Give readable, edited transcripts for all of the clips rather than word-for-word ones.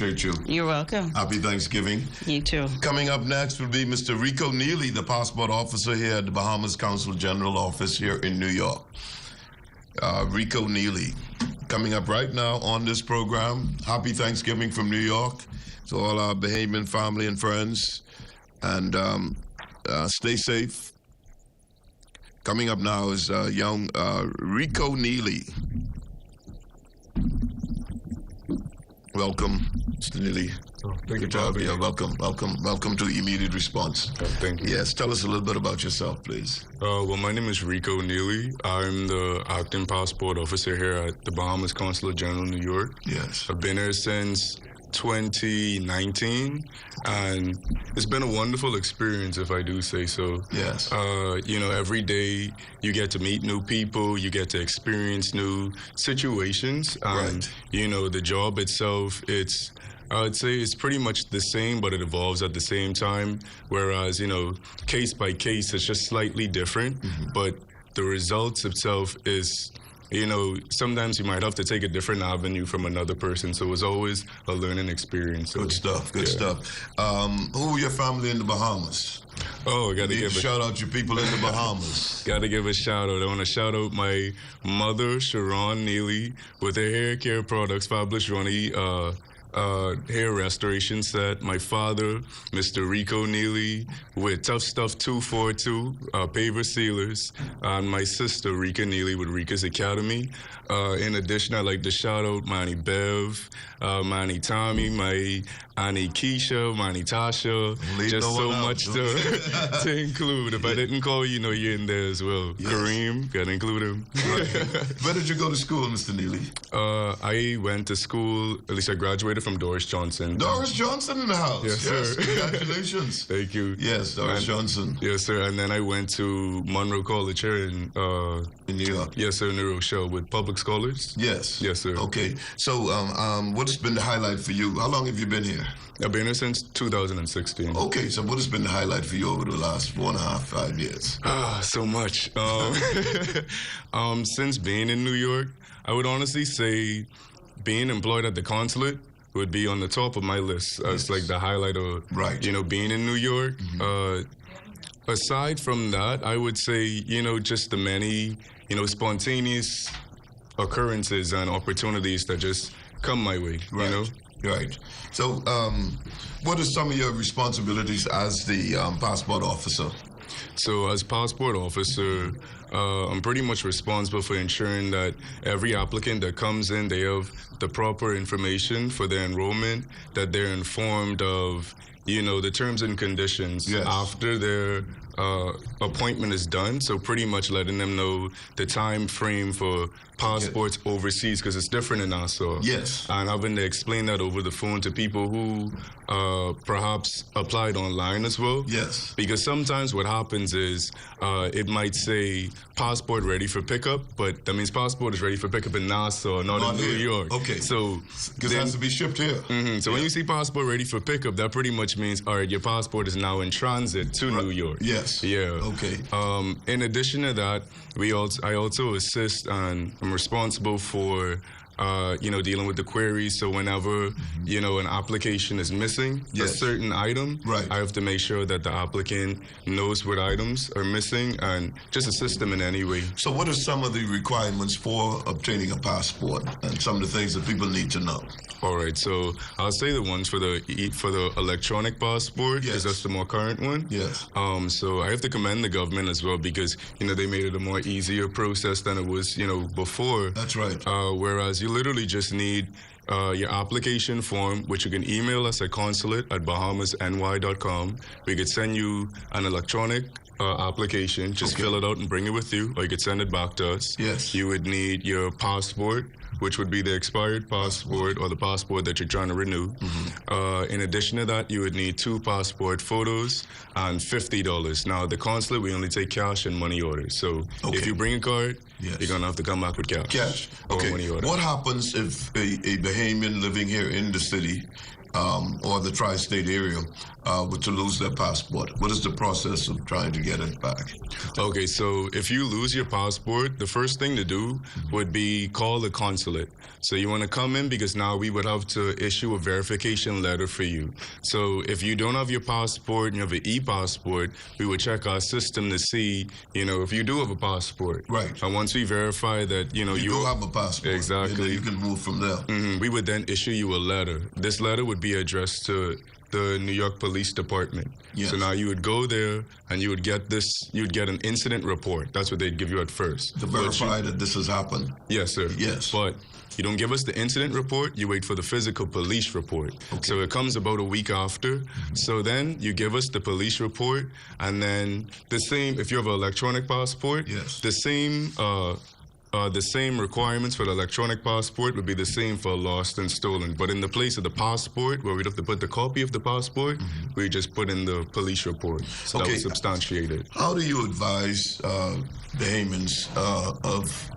Appreciate you. You're welcome. Happy Thanksgiving. You too. Coming up next will be Mr. Rico Neely, the passport officer here at the Bahamas Consul General Office here in New York. Rico Neely, coming up right now on this program. Happy Thanksgiving from New York to all our Bahamian family and friends. And stay safe. Coming up now is young Rico Neely. Welcome, Mr. Neely. Oh, thank you, job. Yeah, welcome to Immediate Response. Oh, thank you. Yes, tell us a little bit about yourself, please. Well, my name is Rico Neely. I'm the acting passport officer here at the Bahamas Consulate General, New York. Yes. I've been here since 2019, and it's been a wonderful experience, if I do say so. Yes. Every day you get to meet new people, you get to experience new situations, and right. The job itself, I would say it's pretty much the same, but it evolves at the same time. Whereas, case by case, it's just slightly different, but the results itself is, sometimes you might have to take a different avenue from another person. So it was always a learning experience. So, good stuff. Who are your family in the Bahamas? Oh, I got to give shout out your people in the Bahamas. Got to give a shout out. I want to shout out my mother, Sharon Neely, with her hair care products, Fabulous Ronnie, hair restoration set. My father, Mr. Rico Neely, with Tough Stuff 242, paver sealers. And my sister, Rika Neely, with Rika's Academy. In addition, I'd like to shout out Manny Bev, Manny Tommy, my Annie Keisha, Manny Tasha. Just so much to include. If I didn't call you, you're in there as well. Yes. Kareem, got to include him. Right. Where did you go to school, Mr. Neely? I went to school, at least I graduated from Doris Johnson. Doris Johnson in the house. Yes, sir. Congratulations. Thank you. Yes, Doris Johnson. Yes, sir. And then I went to Monroe College here in New York. Yes, sir, in New Rochelle with public scholars. Yes. Yes, sir. Okay. So, what's been the highlight for you? How long have you been here? I've been here since 2016. Okay, so what has been the highlight for you over the last 4.5, 5 years? So much. Since being in New York, I would honestly say being employed at the consulate would be on the top of my list as like the highlight of, being in New York. Aside from that, I would say, just the many, spontaneous occurrences and opportunities that just come my way, Right. So, what are some of your responsibilities as the passport officer? So, as passport officer, I'm pretty much responsible for ensuring that every applicant that comes in, they have the proper information for their enrollment, that they're informed of, the terms and conditions after their appointment is done. So pretty much letting them know the time frame for passports overseas, because it's different in Nassau. Yes. And having to explain that over the phone to people who perhaps applied online as well. Yes. Because sometimes what happens is it might say passport ready for pickup, but that means passport is ready for pickup in Nassau, not in New York. Okay. So because it has to be shipped here. So when you see passport ready for pickup, that pretty much means, all right, your passport is now in transit to New York. Yes. Yeah. Okay. In addition to that, I also assist and I'm responsible for dealing with the queries. So whenever, an application is missing a certain item, I have to make sure that the applicant knows what items are missing and just assist them in any way. So what are some of the requirements for obtaining a passport and some of the things that people need to know? All right, so I'll say the ones for the electronic passport, because that's the more current one. Yes. So I have to commend the government as well, because they made it a more easier process than it was before. That's right. Whereas you literally just need your application form, which you can email us at consulate@bahamasny.com. We could send you an electronic application. Just fill it out and bring it with you, or you could send it back to us. Yes. You would need your passport, which would be the expired passport or the passport that you're trying to renew. In addition to that, you would need 2 passport photos and $50. Now, the consulate, we only take cash and money orders. So if you bring a card, you're going to have to come back with cash. Okay. Money order. What happens if a Bahamian living here in the city or the tri-state area were to lose their passport? What is the process of trying to get it back? Okay, so if you lose your passport, the first thing to do would be call the consulate. So you want to come in because now we would have to issue a verification letter for you. So if you don't have your passport and you have an e-passport, we would check our system to see, if you do have a passport. Right. And once we verify that, you do have a passport. Exactly. You can move from there. We would then issue you a letter. This letter would be addressed to the New York Police Department. Yes. So now you would go there and you would get an incident report. That's what they'd give you at first. To verify that this has happened. Yes, sir. Yes. But you don't give us the incident report, you wait for the physical police report. Okay. So it comes about a week after. So then you give us the police report, and then if you have an electronic passport, yes, the same requirements for the electronic passport would be the same for lost and stolen. But in the place of the passport, where we'd have to put the copy of the passport, we just put in the police report. So that was substantiated. How do you advise Bahamians of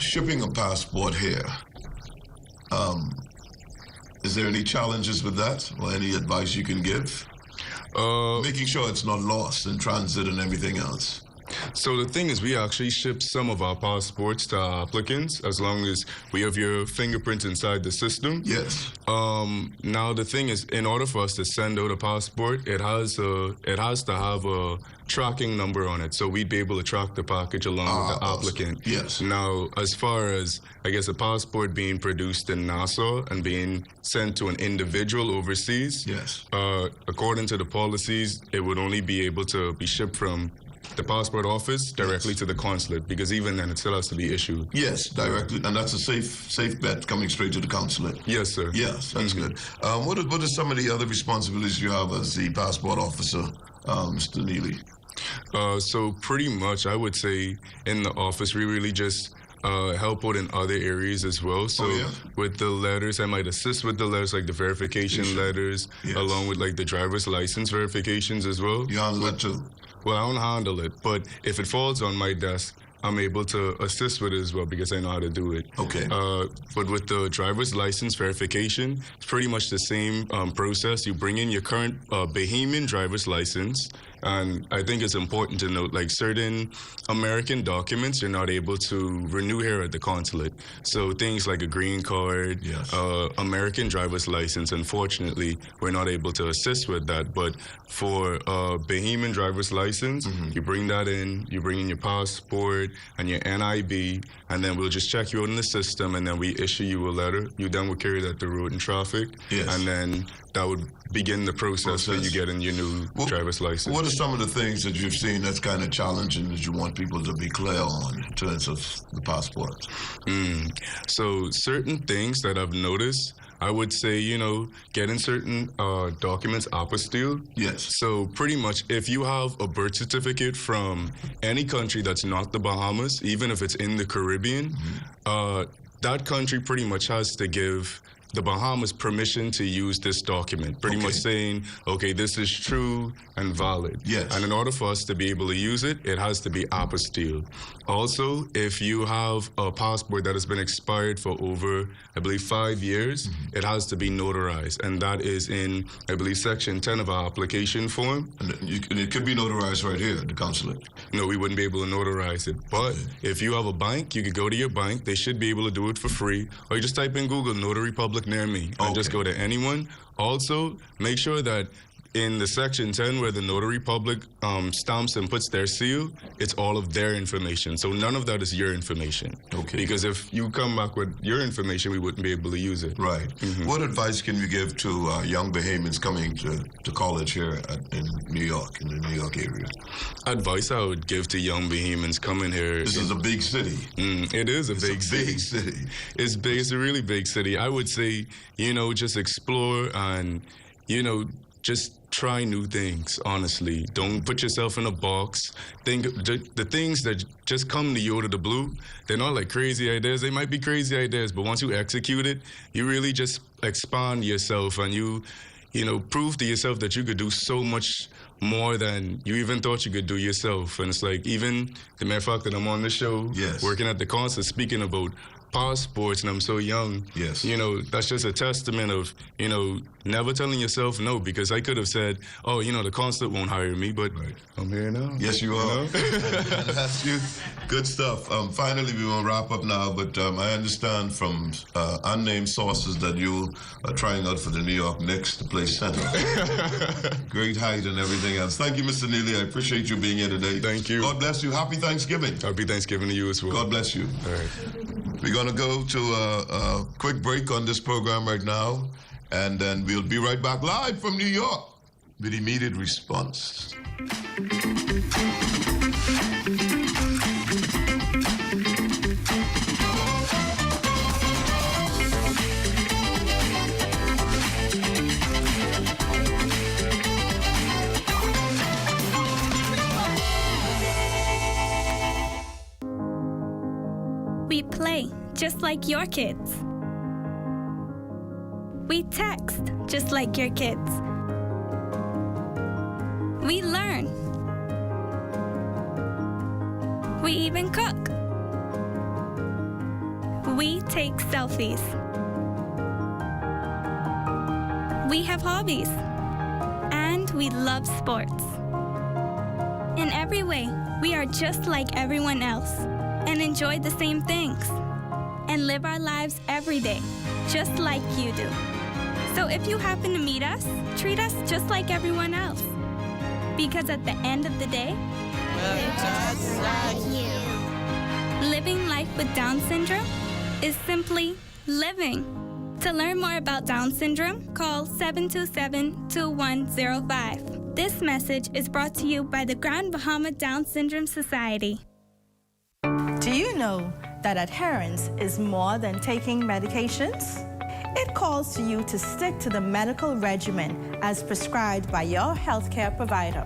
shipping a passport here? Is there any challenges with that, or any advice you can give? Making sure it's not lost in transit and everything else. So the thing is, we actually ship some of our passports to our applicants as long as we have your fingerprints inside the system. Yes. Now the thing is, in order for us to send out a passport, it has to have a tracking number on it, so we'd be able to track the package along with the applicant. Yes. Now, as far as I guess a passport being produced in Nassau and being sent to an individual overseas, yes, according to the policies, it would only be able to be shipped from the passport office directly to the consulate, because even then it still has to be issued. Yes, directly, and that's a safe bet, coming straight to the consulate. Yes, sir. Yes, that's good. What are some of the other responsibilities you have as the passport officer, Mr. Neely? So pretty much, I would say in the office we really just help out in other areas as well. So with the letters, I might assist with the letters, like the verification letters, along with like the driver's license verifications as well. You handle that too? Well, I don't handle it, but if it falls on my desk, I'm able to assist with it as well because I know how to do it. Okay. But with the driver's license verification, it's pretty much the same process. You bring in your current Bahamian driver's license, and I think it's important to note, like certain American documents you're not able to renew here at the consulate. So things like a green card, American driver's license, unfortunately, we're not able to assist with that. But for a Bahamian driver's license, you bring that in, you bring in your passport and your NIB, and then we'll just check you out in the system, and then we issue you a letter. You then would carry that to road and traffic, and then that would begin the process for you getting your new driver's license. What are some of the things that you've seen that's kind of challenging that you want people to be clear on in terms of the passport? So certain things that I've noticed, I would say, getting certain documents apostille. Yes. So pretty much if you have a birth certificate from any country that's not the Bahamas, even if it's in the Caribbean, that country pretty much has to give the Bahamas permission to use this document, pretty much saying, okay, this is true and valid. Yes. And in order for us to be able to use it, it has to be apostille. Also, if you have a passport that has been expired for over, I believe, 5 years, it has to be notarized. And that is in, I believe, Section 10 of our application form. And it could be notarized right here at the consulate? No, we wouldn't be able to notarize it. But if you have a bank, you could go to your bank. They should be able to do it for free. Or you just type in Google, Notary Public near me, and just go to anyone. Also, make sure that in the Section 10 where the Notary Public stamps and puts their seal, it's all of their information. So none of that is your information. Okay. Because if you come back with your information, we wouldn't be able to use it. Right. What advice can you give to young Bahamians coming to college here in New York, in the New York area? Advice I would give to young Bahamians coming here. This is a big city. It is a big city. It's big. It's a really big city. I would say, just explore and, just try new things, honestly. Don't put yourself in a box. Think the things that just come to you out of the blue, they're not like crazy ideas. They might be crazy ideas, but once you execute it, you really just expand yourself and you prove to yourself that you could do so much more than you even thought you could do yourself. And it's like, even the mere fact that I'm on the show, working at the consulate, speaking about passports and I'm so young. Yes. You know, that's just a testament of, you know, never telling yourself no, because I could have said, oh, you know, the consulate won't hire me, but I'm here now. Yes, you are. That's you. Good stuff. Finally, we will wrap up now, but I understand from unnamed sources that you are trying out for the New York Knicks to play center. Great height and everything else. Thank you, Mr. Neely. I appreciate you being here today. Thank you. God bless you. Happy Thanksgiving. Happy Thanksgiving to you as well. God bless you. All right. We're going to go to a quick break on this program right now, and then we'll be right back live from New York with immediate response. We play just like your kids. We text just like your kids. We learn. We even cook. We take selfies. We have hobbies. And we love sports. In every way, we are just like everyone else and enjoy the same things and live our lives every day, just like you do. So if you happen to meet us, treat us just like everyone else. Because at the end of the day, we're just like you. Living life with Down syndrome is simply living. To learn more about Down syndrome, call 727-2105. This message is brought to you by the Grand Bahama Down Syndrome Society. Do you know that adherence is more than taking medications? It calls to you to stick to the medical regimen as prescribed by your healthcare provider.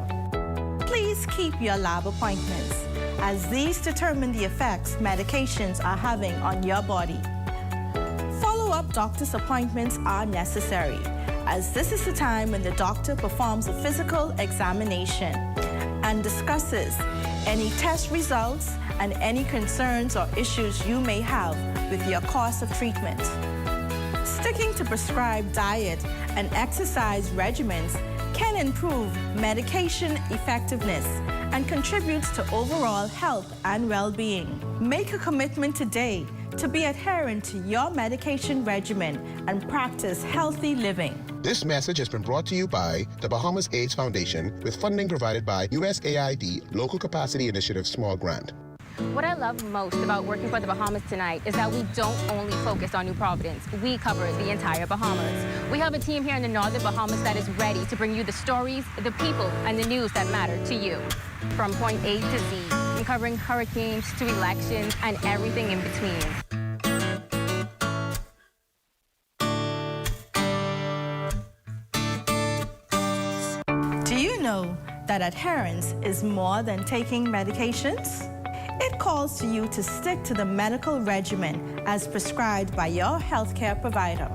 Please keep your lab appointments, as these determine the effects medications are having on your body. Follow-up doctor's appointments are necessary, as this is the time when the doctor performs a physical examination and discusses any test results and any concerns or issues you may have with your course of treatment. Sticking to prescribed diet and exercise regimens can improve medication effectiveness and contributes to overall health and well-being. Make a commitment today to be adherent to your medication regimen and practice healthy living. This message has been brought to you by the Bahamas AIDS Foundation with funding provided by USAID Local Capacity Initiative Small Grant. What I love most about working for the Bahamas tonight is that we don't only focus on New Providence. We cover the entire Bahamas. We have a team here in the Northern Bahamas that is ready to bring you the stories, the people, and the news that matter to you. From point A to Z, and covering hurricanes to elections and everything in between. Do you know that adherence is more than taking medications? It calls to you to stick to the medical regimen as prescribed by your healthcare provider.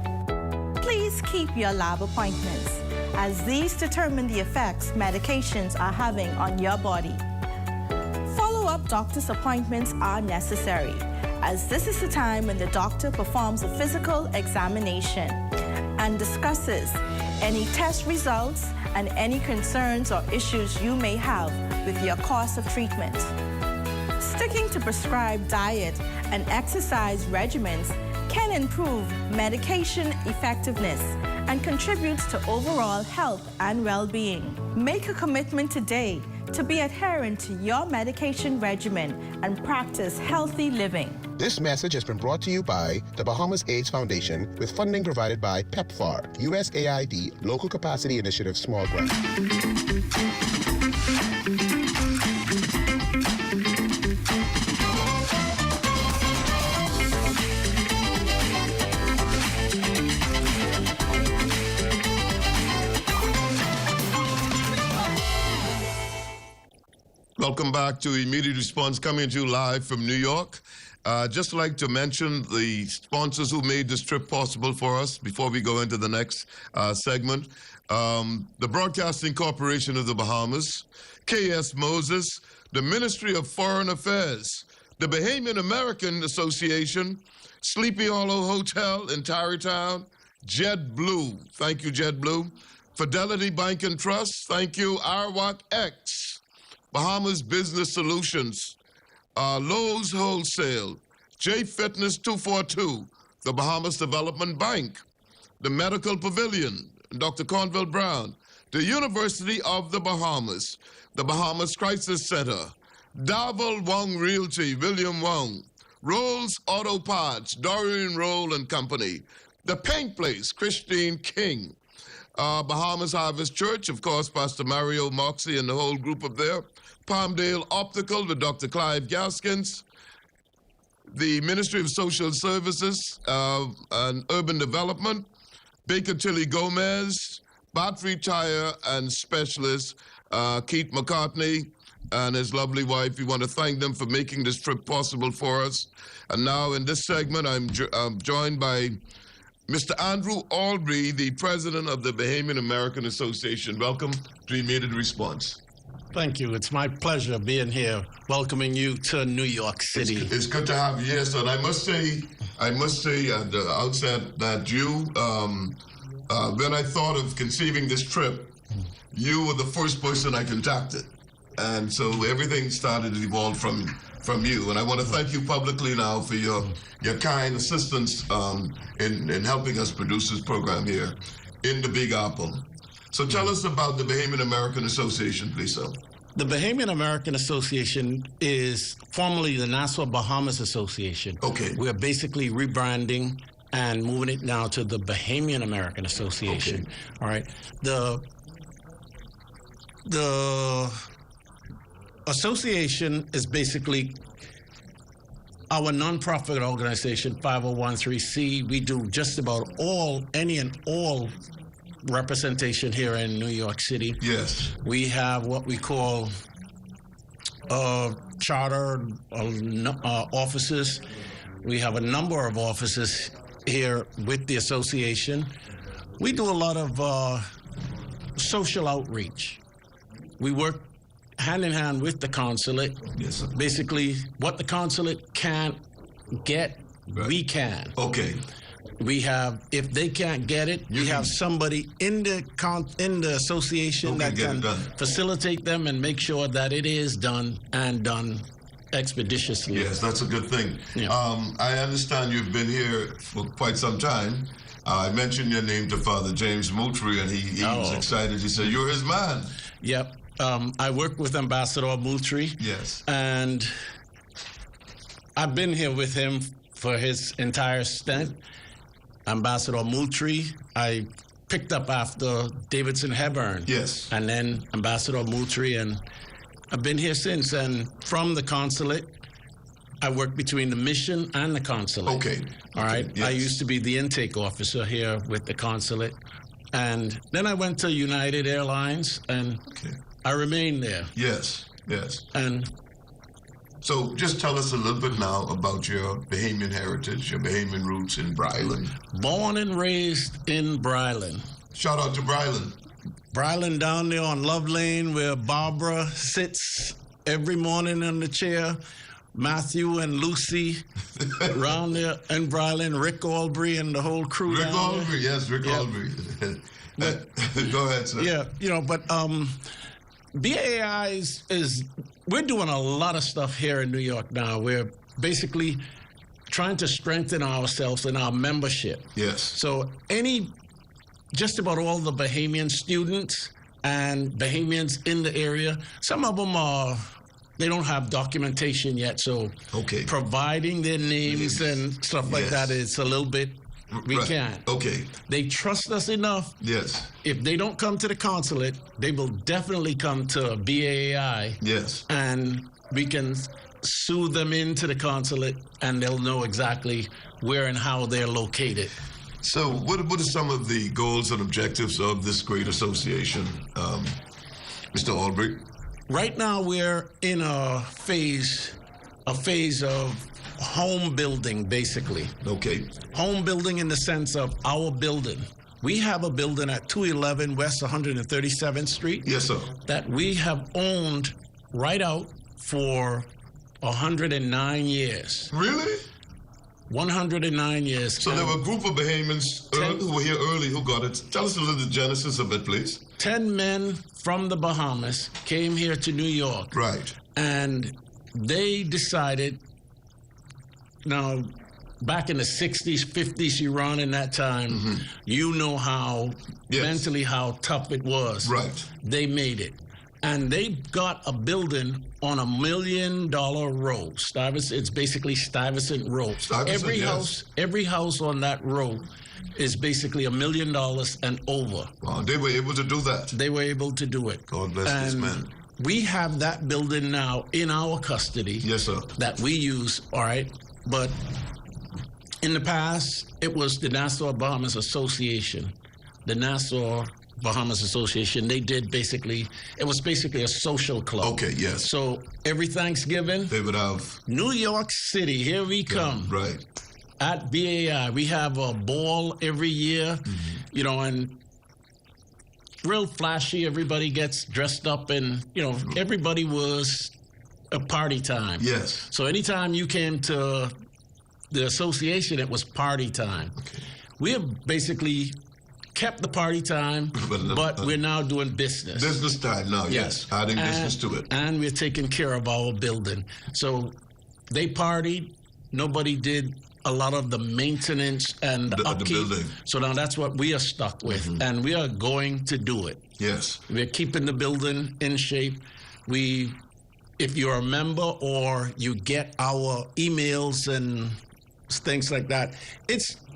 Please keep your lab appointments, as these determine the effects medications are having on your body. Follow-up doctor's appointments are necessary, as this is the time when the doctor performs a physical examination and discusses any test results and any concerns or issues you may have with your course of treatment. Sticking to prescribed diet and exercise regimens can improve medication effectiveness and contributes to overall health and well-being. Make a commitment today to be adherent to your medication regimen and practice healthy living. This message has been brought to you by the Bahamas AIDS Foundation with funding provided by PEPFAR, USAID Local Capacity Initiative Small Grant. Welcome back to Immediate Response, coming to you live from New York. Just like to mention the sponsors who made this trip possible for us before we go into the next segment. The Broadcasting Corporation of the Bahamas, K.S. Moses, the Ministry of Foreign Affairs, the Bahamian American Association, Sleepy Hollow Hotel in Tarrytown, JetBlue, thank you, JetBlue. Fidelity Bank and Trust, thank you, Arwak X. Bahamas Business Solutions, Lowe's Wholesale, J Fitness 242, the Bahamas Development Bank, the Medical Pavilion, Dr. Cornwell Brown, the University of the Bahamas, the Bahamas Crisis Center, Daval Wong Realty, William Wong, Rolls Auto Parts, Dorian Roll and Company, the Pink Place, Christine King, Bahamas Harvest Church, of course, Pastor Mario Moxie and the whole group up there, Palmdale Optical with Dr. Clive Gaskins, the Ministry of Social Services and Urban Development, Baker Tilly Gomez, Battery Tire and Specialist, Keith McCartney and his lovely wife. We want to thank them for making this trip possible for us. And now in this segment, I'm joined by Mr. Andrew Albury, the president of the Bahamian American Association. Welcome to Immediate Response. Thank you. It's my pleasure being here, welcoming you to New York City. It's good to have you here, sir. And I must say at the outset that you, when I thought of conceiving this trip, you were the first person I contacted. And so everything started to evolve from you. And I want to thank you publicly now for your kind assistance in helping us produce this program here in the Big Apple. So tell us about the Bahamian American Association, please, sir. The Bahamian American Association is formerly the Nassau Bahamas Association. Okay. We're basically rebranding and moving it now to the Bahamian American Association. Okay. All right. The association is basically our nonprofit organization, 501(c). We do just about any and all representation here in New York City. Yes. We have what we call charter offices. We have a number of offices here with the association. We do a lot of social outreach. We work hand in hand with the consulate. Yes, sir. Basically, what the consulate can't get, right, we can. Okay. We have, if they can't get it, we have somebody in the association that can facilitate them and make sure that it is done and done expeditiously. Yes, that's a good thing. Yeah. I understand you've been here for quite some time. I mentioned your name to Father James Moultrie, and he was excited. He said, "You're his man." Yep. I work with Ambassador Moultrie. Yes. And I've been here with him for his entire stint. Ambassador Moultrie, I picked up after Davidson Hepburn. Yes. And then Ambassador Moultrie, and I've been here since. And from the consulate, I work between the mission and the consulate. Okay. All right. Yes. I used to be the intake officer here with the consulate. And then I went to United Airlines, and I remained there. Yes, yes. And so just tell us a little bit now about your Bahamian heritage, your Bahamian roots in Bryland. Born and raised in Bryland. Shout out to Bryland. Bryland down there on Love Lane where Barbara sits every morning in the chair. Matthew and Lucy around there in Bryland, Rick Albury and the whole crew. Rick Albury, yes, Rick Albury. Go ahead, sir. Yeah, but BAI is we're doing a lot of stuff here in New York now. We're basically trying to strengthen ourselves in our membership. Yes. So just about all the Bahamian students and Bahamians in the area, some of them they don't have documentation yet, so providing their names and stuff like that is a little bit, we can't. Okay. They trust us enough. Yes. If they don't come to the consulate, they will definitely come to BAI. Yes. And we can sue them into the consulate, and they'll know exactly where and how they're located. So what are some of the goals and objectives of this great association, Mr. Albury? Right now, we're in a phase of home building, basically. Okay. Home building in the sense of our building. We have a building at 211 West 137th Street. Yes, sir. That we have owned right out for 109 years. Really? 109 years. So there were a group of Bahamians who were here early who got it. Tell us a little the genesis of it, please. 10 men from the Bahamas came here to New York. Right. And they decided, now, back in the 60s, 50s, Iran in that time, you know how mentally how tough it was. Right. They made it. And they got a building on $1 million road. It's basically Stuyvesant Road. Every house on that road is basically $1 million and over. Wow, they were able to do that. They were able to do it. God bless these men. We have that building now in our custody. Yes, sir. That we use, all right? But in the past, it was the Nassau Bahamas Association. The Nassau Bahamas Association, they did it was basically a social club. Okay, yes. So every Thanksgiving, they would have New York City, here we come. Right. At BAI, we have a ball every year, you know, and real flashy. Everybody gets dressed up and, you know, everybody was a party time. Yes. So anytime you came to the association, it was party time. Okay. We have basically kept the party time, but we're now doing business. Business time now, yes. Adding business to it. And we're taking care of our building. So they partied. Nobody did a lot of the maintenance and the upkeep. The building. So now that's what we are stuck with, and we are going to do it. Yes. We're keeping the building in shape. If you're a member or you get our emails and things like that,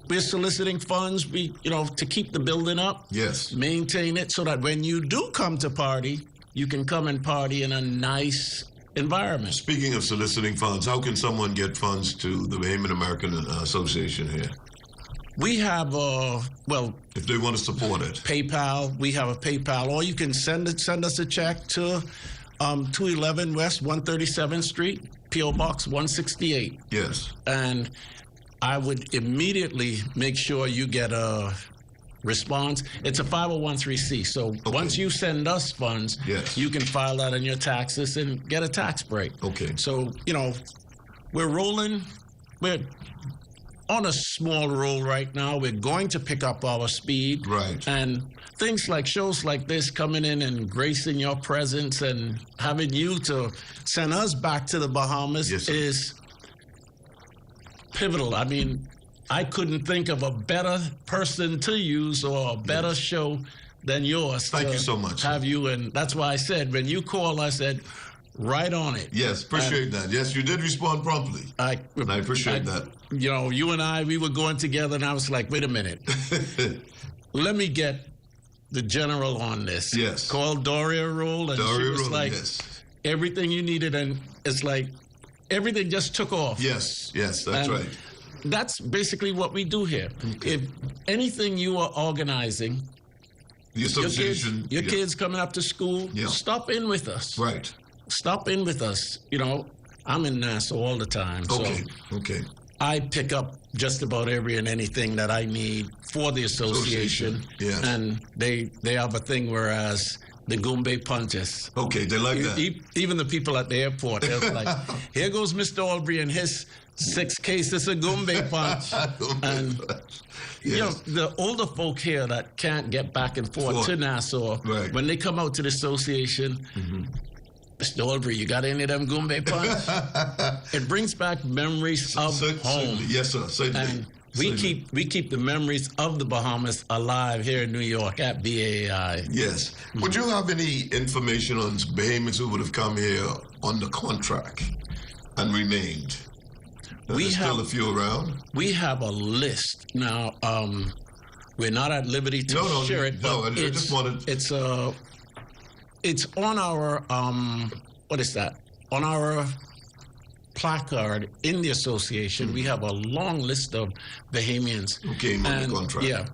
we're soliciting funds, to keep the building up. Yes. Maintain it so that when you do come to party, you can come and party in a nice environment. Speaking of soliciting funds, how can someone get funds to the Bahamian American Association here? We have if they want to support it, PayPal. We have a PayPal, or you can send us a check to 211 West 137th Street, P.O. Box 168. Yes. And I would immediately make sure you get a response. It's a 501(c)(3), so once you send us funds, you can file that on your taxes and get a tax break. Okay. So, we're rolling. We're on a small roll right now. We're going to pick up our speed. Right. And things like shows like this coming in and gracing your presence and having you to send us back to the Bahamas is pivotal. I mean, I couldn't think of a better person to use or a better show than yours. Thank you so much. Have you, and that's why I said, when you called, I said, right on it. Yes, appreciate that. Yes, you did respond promptly. And I appreciate that. You and I, we were going together, and I was like, wait a minute. Let me get the general on this. Yes. Called Doria Roll, and she was like, everything you needed, and it's like, everything just took off. Yes, that's right. That's basically what we do here. Okay. If anything you are organizing, the association, your kids coming up to school, stop in with us. Right. Stop in with us. I'm in Nassau all the time. Okay. I pick up just about every and anything that I need for the association. Yes. And they have a thing whereas the Goombay punches. Okay, they like that. Even the people at the airport, they're like, here goes Mr. Albury and his 6 cases of Goombay punch. And, the older folk here that can't get back and forth to Nassau, when they come out to the association, Mr. Albury, you got any of them Goombay punch? It brings back memories of home. Yes, sir. Certainly. And we keep the memories of the Bahamas alive here in New York at BAI. Yes. Would you have any information on Bahamians who would have come here on the contract and remained? There's still a few around? We have a list. Now, we're not at liberty to share it, but I just wanted... It's on our, what is that? On our placard in the association, we have a long list of Bahamians who came on the contract. Yeah.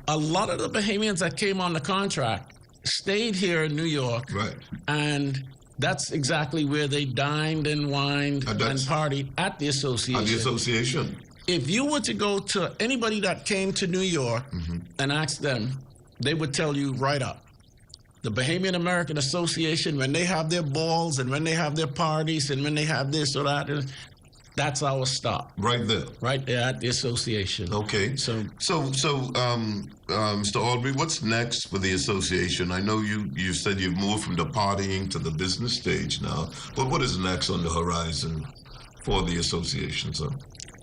A lot of the Bahamians that came on the contract stayed here in New York. Right. And that's exactly where they dined and wined and partied at the association. At the association. If you were to go to anybody that came to New York and ask them, they would tell you right up. The Bahamian American Association, when they have their balls and when they have their parties and when they have this or that, That's our stop. Right there. Right there at the association. Okay. So, Mr. Albury, what's next for the association? I know you said you've moved from the partying to the business stage now, but what is next on the horizon for the association, sir?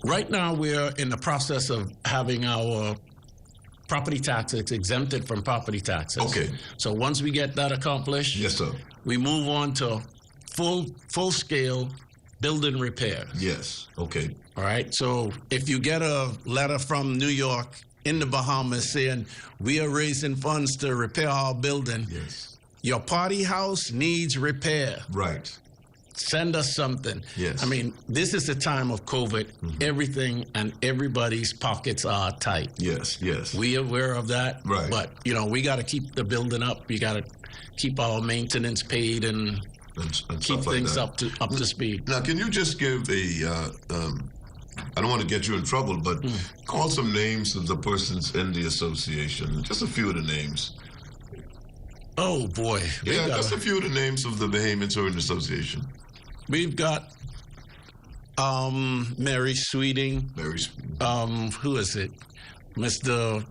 Right now, we're in the process of having our property taxes exempted from property taxes. Okay. So once we get that accomplished, Yes, sir. we move on to full-scale building repair. Yes. Okay. All right. So if you get a letter from New York in the Bahamas saying we are raising funds to repair our building, Yes. your party house needs repair. Right. Send us something. Yes. I mean, this is the time of COVID. Everything and everybody's pockets are tight. Yes. Yes. We are aware of that. Right. But, we got to keep the building up. We got to keep our maintenance paid and keep things up to speed. Now, can you just give I don't want to get you in trouble, but call some names of the persons in the association. Just a few of the names. Oh, boy. Yeah, just a few of the names of the Bahamians who are in the association. We've got Mary Sweeting. Who is it? Mr.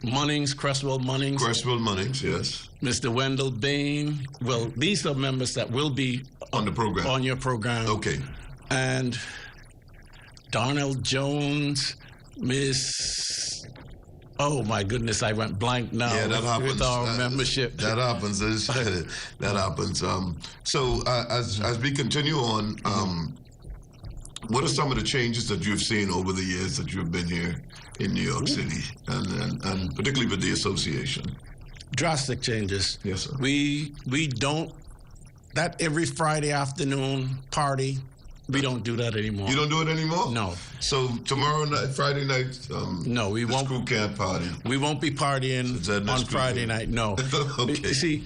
Munnings, Cresswell Munnings. Cresswell Munnings, yes. Mr. Wendell Bain. Well, these are members that will be on the program. On your program. Okay. And Darnell Jones, Miss... Oh, my goodness, I went blank now. Yeah, that happens. With our membership. That happens. That happens. So as we continue on, what are some of the changes that you've seen over the years that you've been here in New York City, and particularly with the association? Drastic changes. Yes, sir. We don't, that every Friday afternoon party, we don't do that anymore. You don't do it anymore? No. So tomorrow night, Friday night, no, we won't. Crew can't party. We won't be partying on Friday night. No. Okay. You see,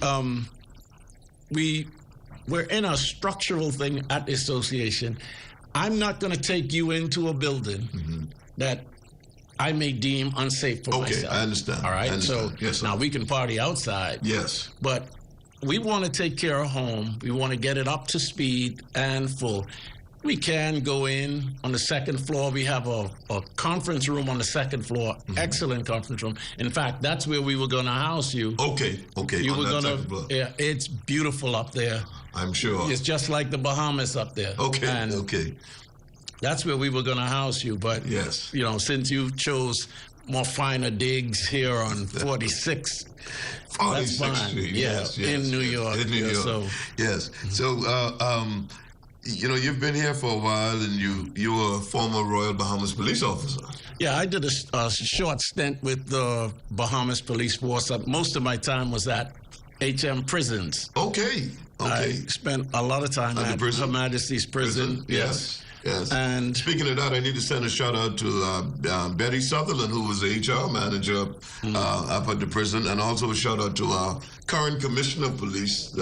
we're in a structural thing at the association. I'm not going to take you into a building that I may deem unsafe for myself. Okay, I understand. All right. So yes, now we can party outside. Yes. But we want to take care of home. We want to get it up to speed and full. We can go in on the second floor. We have a conference room on the second floor. Excellent conference room. In fact, that's where we were going to house you. Okay. You were going to. Yeah, it's beautiful up there. I'm sure. It's just like the Bahamas up there. Okay. And okay. That's where we were going to house you. But yes, since you chose more finer digs here on 46th. That's fine. Street. Yes, in New York. In New York. So, yes. So, you've been here for a while, and you were a former Royal Bahamas police officer. Yeah, I did a short stint with the Bahamas Police Force. Most of my time was at HM prisons. Okay. I spent a lot of time at Her Majesty's Prison. Yes. Yes. And speaking of that, I need to send a shout out to Betty Sutherland, who was the HR manager up at the prison, and also a shout out to our current Commissioner of Police,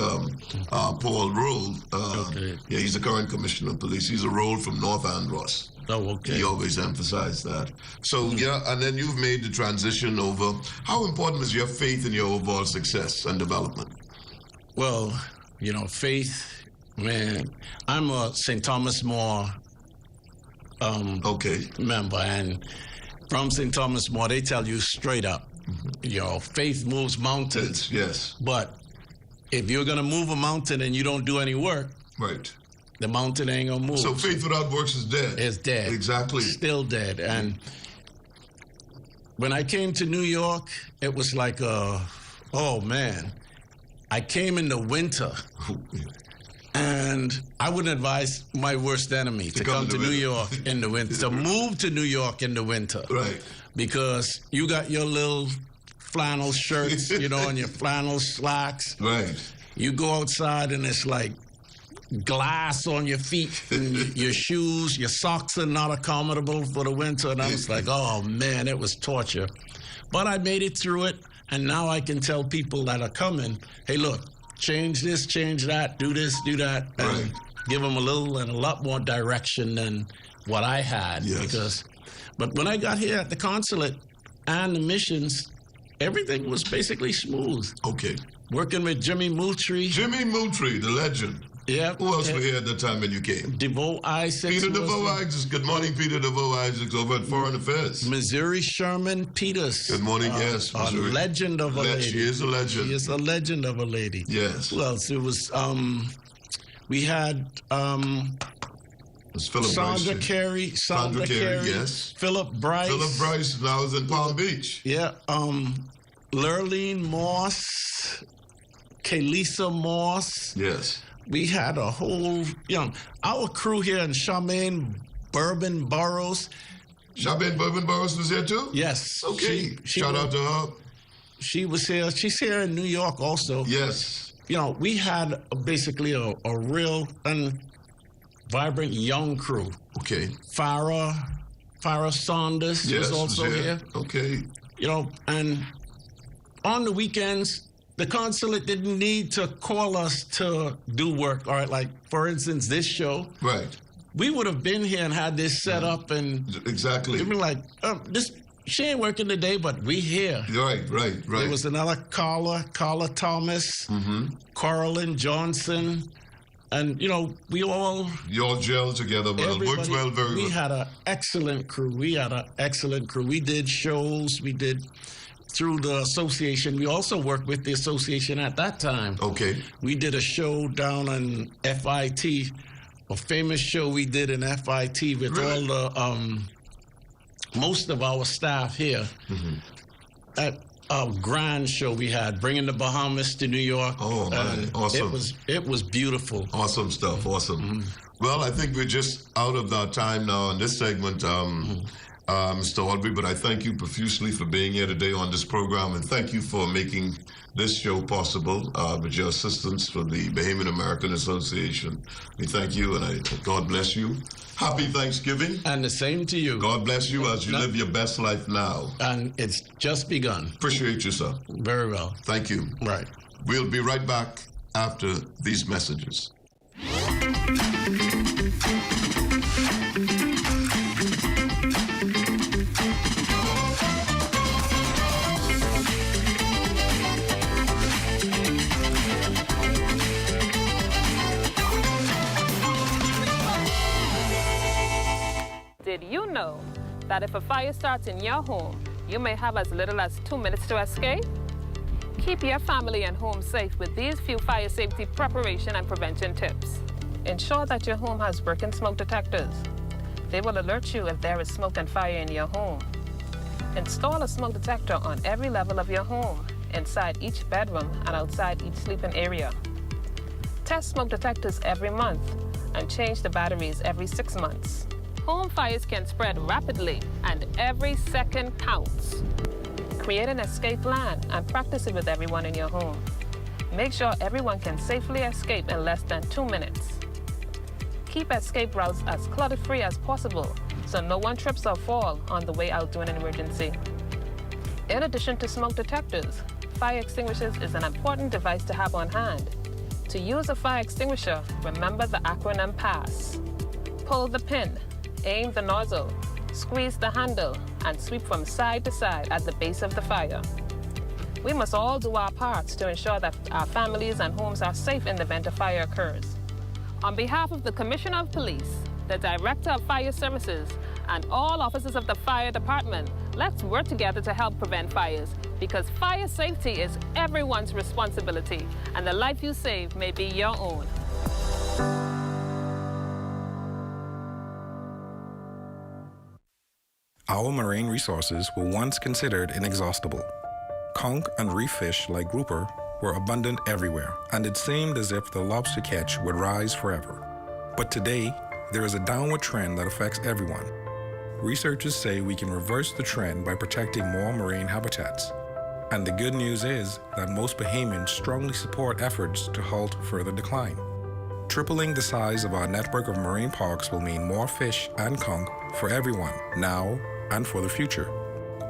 Paul Roll. Yeah, he's the current Commissioner of Police. He's a Roll from North Andros. Oh, okay. He always emphasized that. So, yeah, and then you've made the transition over. How important is your faith in your overall success and development? Well, faith, man, I'm a St. Thomas More member, and from St. Thomas More, they tell you straight up, faith moves mountains. Yes. But if you're going to move a mountain and you don't do any work, right, the mountain ain't going to move. So faith without works is dead. It's dead. Exactly. Still dead. And when I came to New York, it was like, oh, man. I came in the winter. And I wouldn't advise my worst enemy to come to New York in the winter, to move to New York in the winter. Right. Because you got your little flannel shirts, and your flannel slacks. Right. You go outside and it's like glass on your feet and your shoes, your socks are not accommodable for the winter. And I was like, oh, man, it was torture. But I made it through it. And now I can tell people that are coming, hey, look, change this, change that, do this, do that, and give them a lot more direction than what I had. Yes. But when I got here at the consulate and the missions, everything was basically smooth. Okay. Working with Jimmy Moultrie. Jimmy Moultrie, the legend. Yeah. Who else were here at the time when you came? DeVoe Isaacs. Peter DeVoe Isaacs. Good morning, Peter DeVoe Isaacs over at Foreign Affairs. Missouri Sherman Peters. Good morning, yes. A legend of a lady. She is a legend. She is a legend of a lady. Yes. Who else? It was, we had Sandra Carey, yes. Philip Bryce. Philip Bryce now is in Palm Beach. Yeah. Lurleen Moss, Kalisa Moss. Yes. We had a whole, our crew here in Charmaine Bourbon Burroughs. Charmaine Bourbon Burroughs was here too? Yes. Okay. Shout out to her. She was here. She's here in New York also. Yes. We had basically a real and vibrant young crew. Okay. Farrah Saunders was also here. Okay. And on the weekends, the consulate didn't need to call us to do work. All right, like, for instance, this show. Right. We would have been here and had this set up and... Exactly. We'd be like, she ain't working today, but we here. Right. There was another Carla Thomas, Carolyn Johnson, and, we all... You all gelled together well, worked well, very well. We had an excellent crew. We did shows, through the association. We also worked with the association at that time. Okay. We did a show down in FIT, a famous show we did in FIT with all the, most of our staff here. At a grand show we had, bringing the Bahamas to New York. Oh, man. Awesome. It was beautiful. Awesome stuff. Awesome. Well, I think we're just out of our time now in this segment. Mr. Albury, but I thank you profusely for being here today on this program, and thank you for making this show possible with your assistance for the Bahamian American Association. We thank you, and God bless you. Happy Thanksgiving. And the same to you. God bless you as you live your best life now. And it's just begun. Appreciate you, sir. Very well. Thank you. Right. We'll be right back after these messages. Did you know that if a fire starts in your home, you may have as little as 2 minutes to escape? Keep your family and home safe with these few fire safety preparation and prevention tips. Ensure that your home has working smoke detectors. They will alert you if there is smoke and fire in your home. Install a smoke detector on every level of your home, inside each bedroom and outside each sleeping area. Test smoke detectors every month and change the batteries every 6 months. Home fires can spread rapidly, and every second counts. Create an escape plan and practice it with everyone in your home. Make sure everyone can safely escape in less than 2 minutes. Keep escape routes as clutter-free as possible so no one trips or falls on the way out during an emergency. In addition to smoke detectors, fire extinguishers is an important device to have on hand. To use a fire extinguisher, remember the acronym PASS. Pull the pin, aim the nozzle, squeeze the handle, and sweep from side to side at the base of the fire. We must all do our parts to ensure that our families and homes are safe in the event a fire occurs. On behalf of the Commissioner of Police, the Director of Fire Services, and all officers of the Fire Department, let's work together to help prevent fires, because fire safety is everyone's responsibility, and the life you save may be your own. Our marine resources were once considered inexhaustible. Conch and reef fish like grouper were abundant everywhere, and it seemed as if the lobster catch would rise forever. But today, there is a downward trend that affects everyone. Researchers say we can reverse the trend by protecting more marine habitats. And the good news is that most Bahamians strongly support efforts to halt further decline. Tripling the size of our network of marine parks will mean more fish and conch for everyone now and for the future,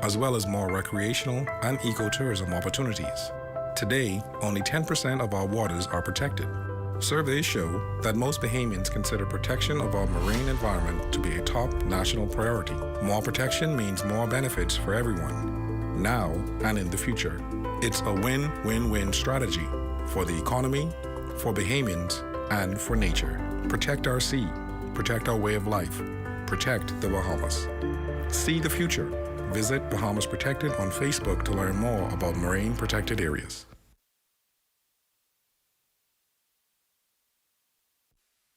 as well as more recreational and ecotourism opportunities. Today, only 10% of our waters are protected. Surveys show that most Bahamians consider protection of our marine environment to be a top national priority. More protection means more benefits for everyone, now and in the future. It's a win-win-win strategy for the economy, for Bahamians, and for nature. Protect our sea. Protect our way of life. Protect the Bahamas. See the future. Visit Bahamas Protected on Facebook to learn more about marine protected areas.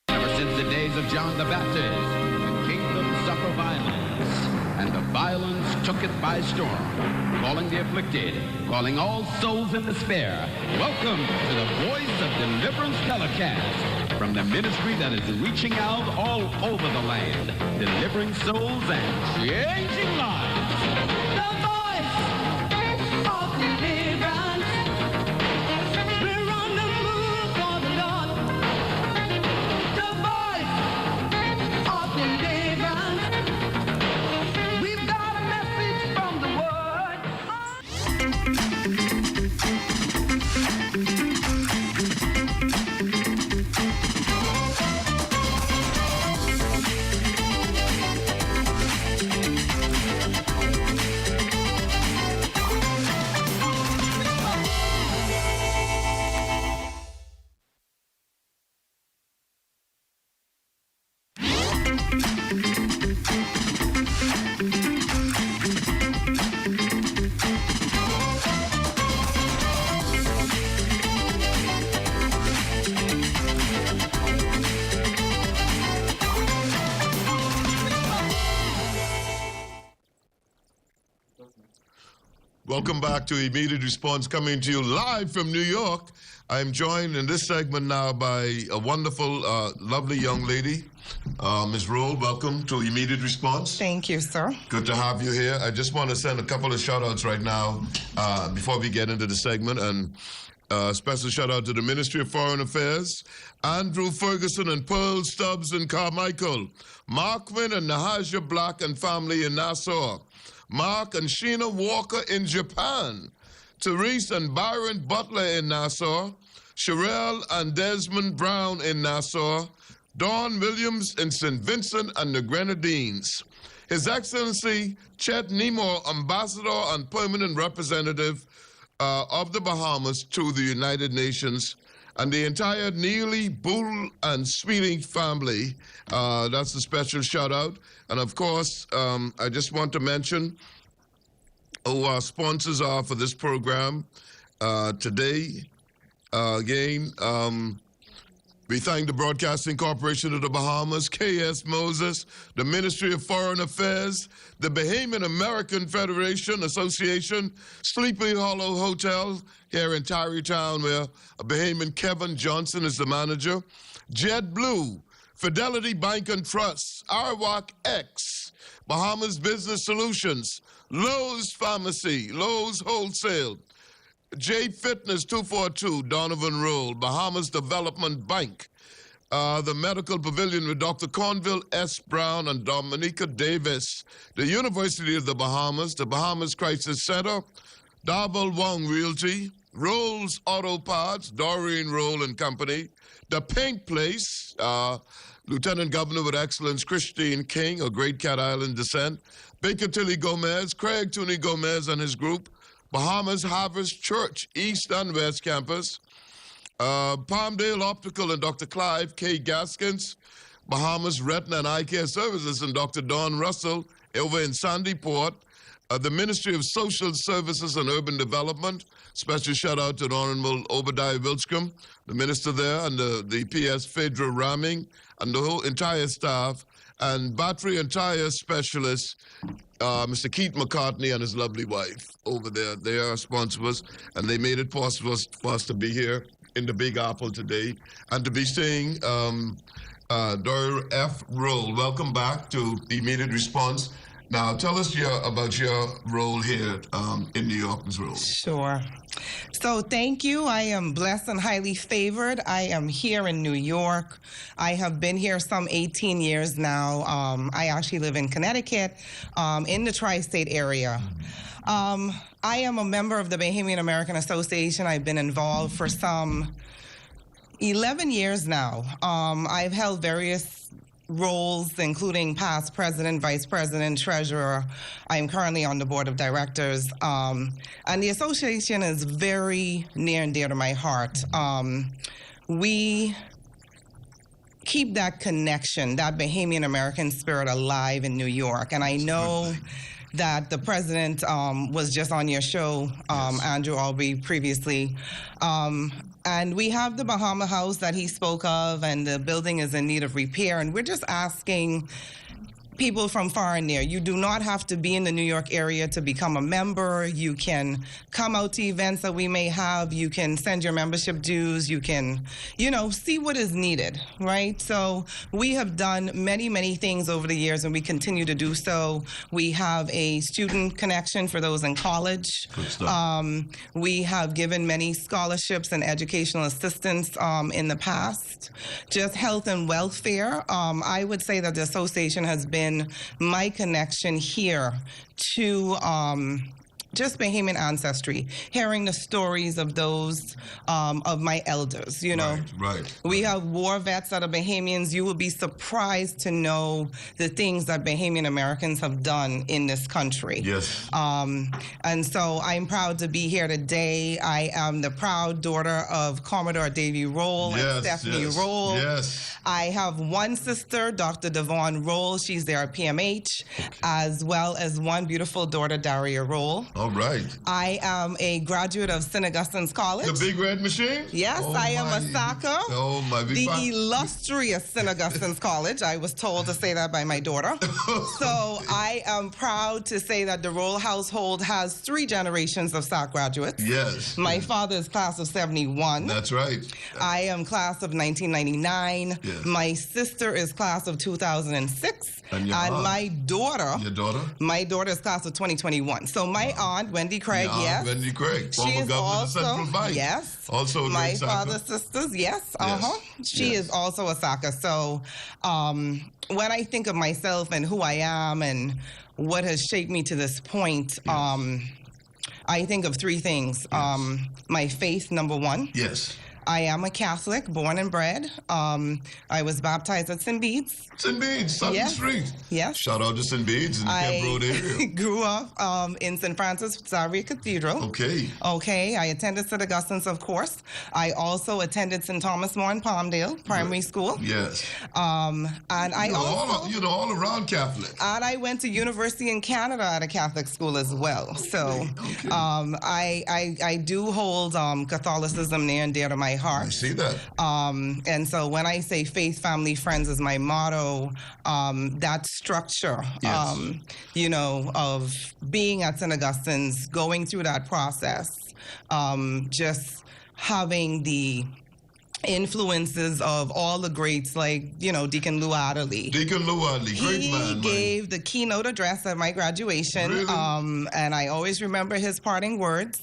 Ever since the days of John the Baptist, the kingdom suffered violence, and the violence took it by storm, calling the afflicted, calling all souls in despair. Welcome to the Voice of Deliverance telecast from the ministry that is reaching out all over the land, delivering souls and changing lives. The Voice of Deliverance. We're on the move for the Lord. The Voice of Deliverance. We've got a message from the Word. Welcome back to Immediate Response, coming to you live from New York. I'm joined in this segment now by a wonderful, lovely young lady. Ms. Roll, welcome to Immediate Response. Thank you, sir. Good to have you here. I just want to send a couple of shout-outs right now before we get into the segment. And special shout-out to the Ministry of Foreign Affairs, Andrew Ferguson and Pearl Stubbs and Carmichael, Markwin and Nahaja Black and family in Nassau, Mark and Sheena Walker in Japan, Therese and Byron Butler in Nassau, Sherelle and Desmond Brown in Nassau, Dawn Williams in St. Vincent and the Grenadines. His Excellency Chet Nemor, Ambassador and Permanent Representative of the Bahamas to the United Nations, and the entire Neely, Bull, and Sweeting family. That's a special shout-out. And, of course, I just want to mention who our sponsors are for this program today. Again, we thank the Broadcasting Corporation of the Bahamas, K.S. Moses, the Ministry of Foreign Affairs, the Bahamian American Federation Association, Sleepy Hollow Hotel here in Tarrytown, where a Bahamian Kevin Johnson is the manager, JetBlue, Fidelity Bank and Trust, Arwak X, Bahamas Business Solutions, Lowe's Pharmacy, Lowe's Wholesale, J Fitness 242, Donovan Road, Bahamas Development Bank, the Medical Pavilion with Dr. Cornville S. Brown and Dominica Davis, the University of the Bahamas Crisis Center, Darvel Wong Realty, Rolls Auto Parts, Doreen Roll and Company, the Pink Place, Lieutenant Governor with Excellence Christine King of Great Cat Island descent, Baker Tilly Gomez, Craig Tooney Gomez and his group, Bahamas Harvest Church, East and West Campus, Palmdale Optical and Dr. Clive K. Gaskins, Bahamas Retina and Eye Care Services and Dr. Don Russell over in Sandy Port, the Ministry of Social Services and Urban Development. Special shout out to the Honorable Obadiah Wilscombe, the minister there, and the PS Phaedra Ramming, and the whole entire staff, and battery and tire specialist, Mr. Keith McCartney and his lovely wife over there. They are sponsors, and they made it possible for us to be here in the Big Apple today and to be saying, Dora F. Roll, welcome back to the Immediate Response. Now, tell us about your role here in New York, Ms. Roll. Sure. So thank you. I am blessed and highly favored. I am here in New York. I have been here some 18 years now. I actually live in Connecticut, in the tri-state area. I am a member of the Bahamian American Association. I've been involved for some 11 years now. I've held various roles, including past president, vice president, treasurer. I am currently on the board of directors. And the association is very near and dear to my heart. We keep that connection, that Bahamian American spirit alive in New York. And I know that the president was just on your show, Andrew Albury, previously. And we have the Bahama House that he spoke of, and the building is in need of repair. And we're just asking people from far and near. You do not have to be in the New York area to become a member. You can come out to events that we may have. You can send your membership dues. You can, see what is needed, right? So we have done many, many things over the years, and we continue to do so. We have a student connection for those in college. Good stuff. We have given many scholarships and educational assistance in the past. Just health and welfare. I would say that the association has been my connection here to just Bahamian ancestry, hearing the stories of those of my elders, Right. We have war vets that are Bahamians. You will be surprised to know the things that Bahamian Americans have done in this country. Yes. And so I'm proud to be here today. I am the proud daughter of Commodore Davy Roll and Stephanie Roll. Yes. I have one sister, Dr. Devon Roll. She's there at PMH, as well as one beautiful daughter, Daria Roll. All right. I am a graduate of St. Augustine's College. The Big Red Machine? Yes, I am a Saka. Oh, my. The illustrious St. Augustine's College. I was told to say that by my daughter. So I am proud to say that the Roll household has 3 generations of SAC graduates. Yes. My father is class of 71. That's right. I am class of 1999. Yes. My sister is class of 2006. And my daughter. Your daughter? My daughter is class of 2021. So my aunt, Wendy Craig, yes. Wendy Craig, former governor of Central Bank. Yes. Also a my great father's Saka. sisters, yes. Yes. She is also a Saka. So when I think of myself and who I am and what has shaped me to this point, I think of 3 things. Yes. My faith, number 1. Yes. I am a Catholic, born and bred. I was baptized at St. Bede's. St. Bede's, Sutton Street. Yes. Shout out to St. Bede's in the Kemp Road area. I grew up in St. Francis Xavier Cathedral. Okay. Okay. I attended St. Augustine's, of course. I also attended St. Thomas More in Palmdale Primary School. Yes. And I also... all around Catholic. And I went to university in Canada at a Catholic school as well. So I do hold Catholicism near and dear to my heart. I see that. And so when I say faith, family, friends is my motto, that structure, of being at St. Augustine's, going through that process, just having the influences of all the greats like, Deacon Lou Adderley. Deacon Lou Adderley, great man. He gave the keynote address at my graduation. Really? And I always remember his parting words.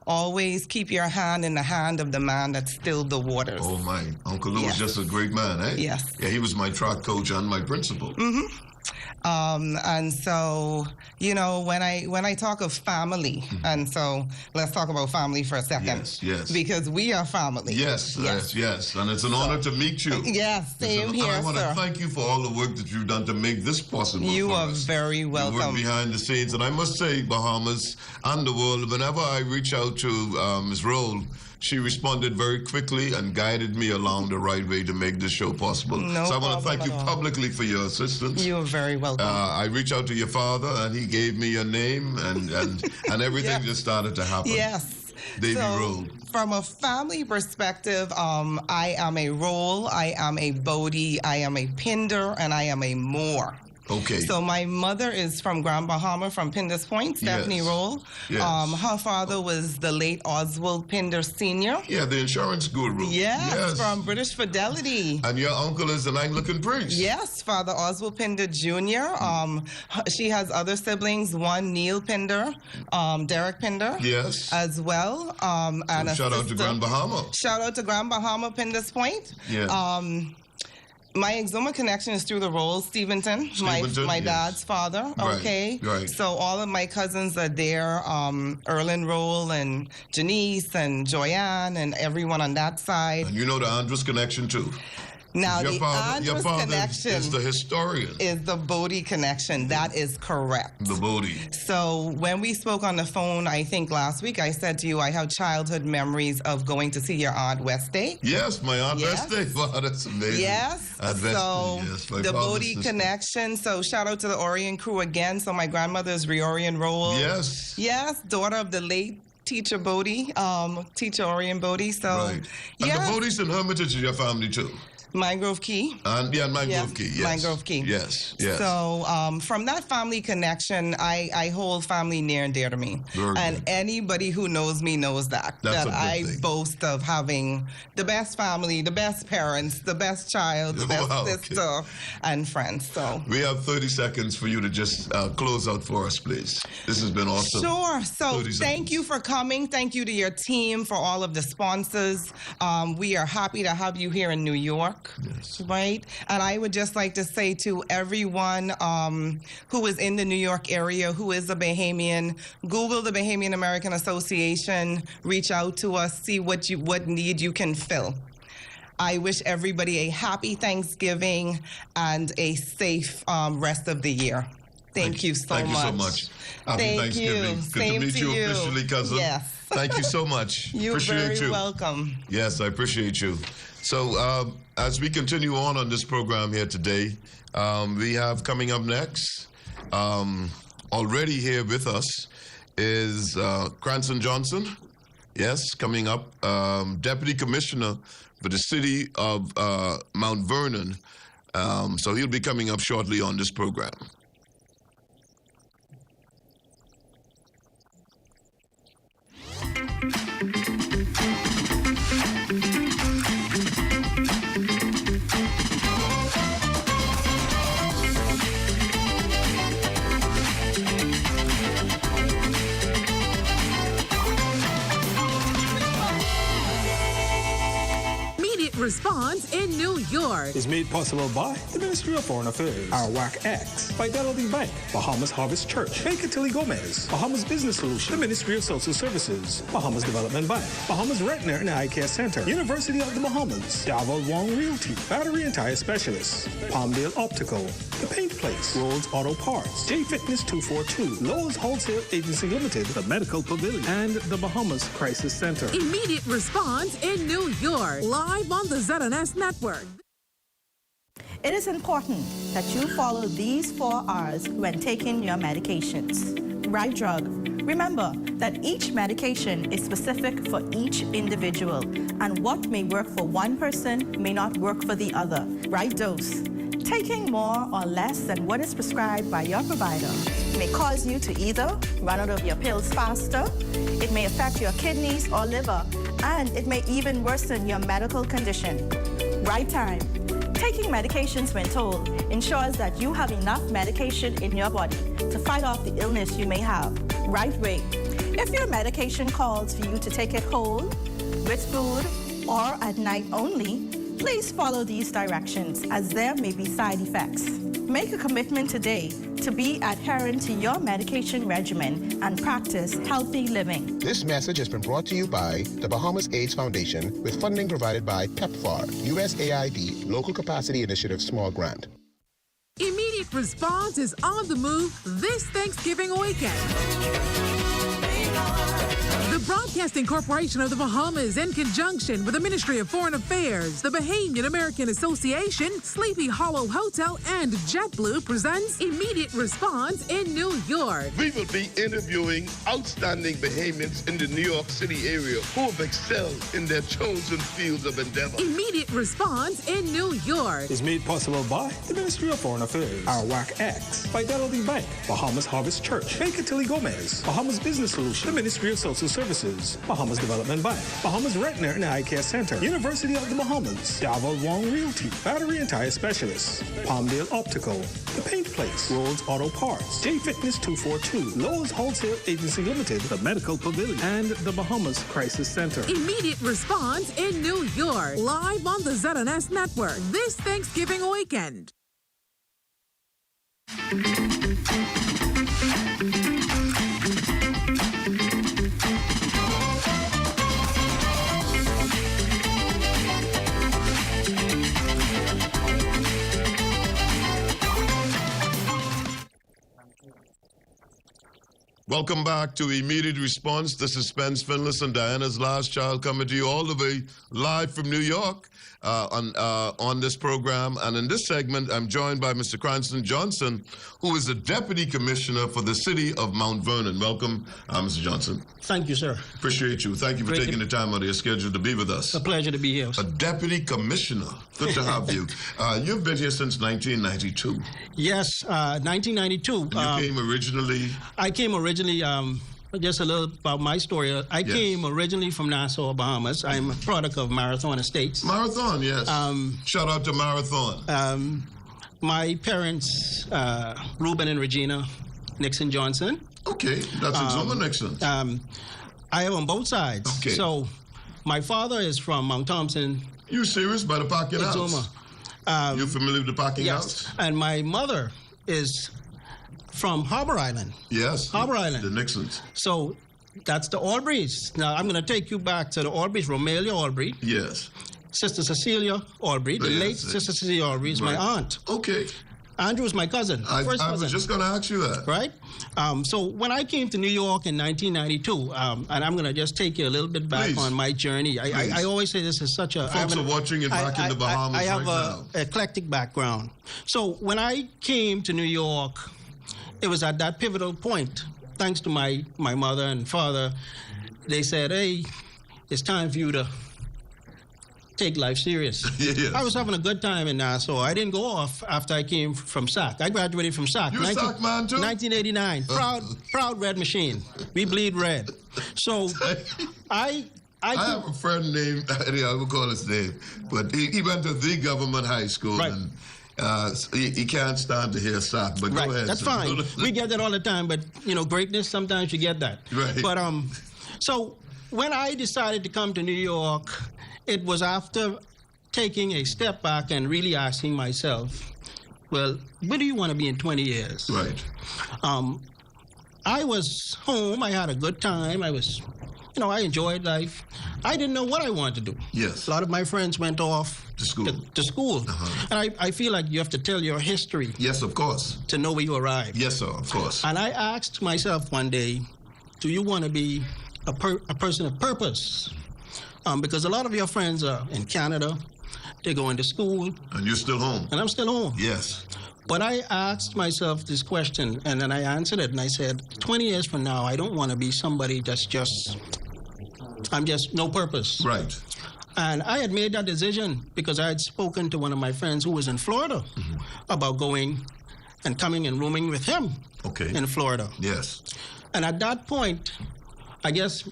Always keep your hand in the hand of the man that stilled the waters. Oh, my. Uncle Lou was just a great man, eh? Yes. Yeah, he was my track coach and my principal. Mm-hmm. And so, when I talk of family, and so let's talk about family for a second. Yes. Because we are family. Yes. And it's an honor to meet you. Yes, same here, I want to sir. thank you for all the work that you've done to make this possible. You are very welcome. You work behind the scenes. And I must say, Bahamas and the world, whenever I reach out to Ms. Roll, she responded very quickly and guided me along the right way to make this show possible. So I want to thank you publicly for your assistance. You are very welcome. I reached out to your father, and he gave me your name, and everything just started to happen. Yes. Davy Roll. From a family perspective, I am a Roll, I am a Bodie, I am a Pinder, and I am a Moore. Okay. So my mother is from Grand Bahama, from Pinder's Point, Stephanie Roll. Yes. Her father was the late Oswald Pinder Sr. Yeah, the insurance guru. Yes, from British Fidelity. And your uncle is an Anglican priest. Yes, Father Oswald Pinder Jr. She has other siblings, one Neil Pinder, Derek Pinder. Yes. As well. And so shout out to Grand Bahama. Shout out to Grand Bahama, Pinder's Point. Yeah. My Exuma connection is through the Rolls, Steventon, my dad's father. Okay. Right. So all of my cousins are there, Erlyn Roll and Janice and Joyanne and everyone on that side. And you know the Andros connection too. Now, your the father Andros connection is the historian. Is the Bodie connection. That is correct. The Bodie. So when we spoke on the phone, I think last week, I said to you, I have childhood memories of going to see your Aunt Westy. Yes, my Aunt Yes. Westy. Wow, that's amazing. Yes. Aunt Westy, So yes, my the father's Bodie sister. connection. So shout out to the Orient crew again. So my grandmother's Reorian Roll. Yes. Yes, daughter of the late Teacher Bodie, Teacher Orient Bodie. So Right. And yes. the Bodies and Hermitage is your family too. Mangrove Key. Mangrove Key, yes. Mangrove Key. Yes, yes. So from that family connection, I hold family near and dear to me. Very and good. anybody who knows me knows that. That's that a good I thing. boast of having the best family, the best parents, the best child, the best Wow, okay. sister, and friends. So We have 30 seconds for you to just close out for us, please. This has been awesome. Sure. So 30 thank seconds. you for coming. Thank you to your team for all of the sponsors. We are happy to have you here in New York. Yes. Right. And I would just like to say to everyone who is in the New York area, who is a Bahamian, Google the Bahamian American Association, reach out to us, see what need you can fill. I wish everybody a happy Thanksgiving and a safe rest of the year. Thank you so much. Thank you so much. Happy Thank Thanksgiving. you. Good Same to meet to you you. officially, cousin. Yes. Thank you so much. You're appreciate very you. welcome. Yes, I appreciate you. So as we continue on this program here today, we have coming up next, already here with us, is Cranston Johnson. Yes, coming up, Deputy Commissioner for the City of Mount Vernon. So he'll be coming up shortly on this program. Response in New York is made possible by the Ministry of Foreign Affairs, our WAC X, Fidelity Bank, Bahamas Harvest Church, Tilly Gomez, Bahamas Business Solution, the Ministry of Social Services, Bahamas Development Bank, Bahamas Retina and Eye Care Center, University of the Bahamas, Davol Wong Realty, Battery and Tire Specialists, Palmdale Optical, The Paint Place, Rolls Auto Parts, J Fitness 242, Lowe's Wholesale Agency Limited, the Medical Pavilion, and the Bahamas Crisis Center. Immediate Response in New York, live on the ZNS Network. It is important that you follow these 4 R's when taking your medications. Right drug. Remember that each medication is specific for each individual, and what may work for one person may not work for the other. Right dose. Taking more or less than what is prescribed by your provider may cause you to either run out of your pills faster, it may affect your kidneys or liver, and it may even worsen your medical condition. Right time. Taking medications when told ensures that you have enough medication in your body to fight off the illness you may have. Right way. If your medication calls for you to take it whole, with food, or at night only, please follow these directions as there may be side effects. Make a commitment today to be adherent to your medication regimen and practice healthy living. This message has been brought to you by the Bahamas AIDS Foundation with funding provided by PEPFAR, USAID Local Capacity Initiative Small Grant. Immediate Response is on the move this Thanksgiving weekend. The Broadcasting Corporation of the Bahamas, in conjunction with the Ministry of Foreign Affairs, the Bahamian American Association, Sleepy Hollow Hotel, and JetBlue presents Immediate Response in New York. We will be interviewing outstanding Bahamians in the New York City area who have excelled in their chosen fields of endeavor. Immediate Response in New York is made possible by the Ministry of Foreign Affairs, our WAC X, Fidelity Bank, Bahamas Harvest Church, Tilly Gomez, Bahamas Business Solution, the Ministry of Social Services, Bahamas Development Bank, Bahamas Retina and Eye Care Center, University of the Bahamas, Davol Wong Realty, Battery and Tire Specialists, Palmdale Optical, The Paint Place, Rolls Auto Parts, J Fitness 242, Lowe's Wholesale Agency Limited, the Medical Pavilion, and the Bahamas Crisis Center. Immediate Response in New York, live on the ZNS Network this Thanksgiving weekend. Welcome back to Immediate Response. This is Spence Finless and Diana's Last Child coming to you all the way live from New York on this program. And in this segment, I'm joined by Mr. Cranston Johnson, who is the Deputy Commissioner for the City of Mount Vernon. Welcome, Mr. Johnson. Thank you, sir. Appreciate you. Thank you for taking the time out of your schedule to be with us. A pleasure to be here. A Deputy Commissioner. Good to have you. You've been here since 1992. Yes, 1992. And you came originally? I came originally, just a little about my story. I came originally from Nassau, Bahamas. I'm a product of Marathon Estates. Marathon, yes. Shout out to Marathon. My parents, Reuben and Regina Nixon Johnson. Okay, that's Exuma Nixon. I have on both sides. Okay. So my father is from Mount Thompson. You serious? By the parking house? You familiar with the parking house? Yes. And my mother is from Harbor Island. Yes. Harbor Island. The Nixons. So that's the Alburys. Now I'm going to take you back to the Alburys. Romelia Albury. Yes. Sister Cecilia Albury. The late Sister Cecilia Albury is my aunt. Okay. Andrew is my cousin. I was just going to ask you that. Right? So when I came to New York in 1992, and I'm going to just take you a little bit back on my journey. I always say this is such a... Folks are watching it back in the Bahamas I have an eclectic background. So when I came to New York, it was at that pivotal point, thanks to my mother and father, they said, hey, it's time for you to take life serious. Yes. I was having a good time in Nassau. I didn't go off after I came from SAC. I graduated from SAC. You a SAC man too? 1989. Proud red machine. We bleed red. So I have a friend named, I will call his name, but he went to the government high school. Right. And he can't stand to hear SAC, but go ahead. That's fine. We get that all the time, but, greatness, sometimes you get that. Right. But, so when I decided to come to New York, it was after taking a step back and really asking myself, well, where do you want to be in 20 years? Right. I was home. I had a good time. I was, I enjoyed life. I didn't know what I wanted to do. Yes. A lot of my friends went off to school. To school. And I feel like you have to tell your history. Yes, of course. To know where you arrived. Yes, sir, of course. And I asked myself one day, do you want to be a person of purpose? Because a lot of your friends are in Canada. They're going to school. And you're still home. And I'm still home. Yes. But I asked myself this question, and then I answered it, and I said, 20 years from now, I don't want to be somebody that's I'm just no purpose. Right. And I had made that decision because I had spoken to one of my friends who was in Florida about going and coming and rooming with him in Florida. Yes. And at that point, I guess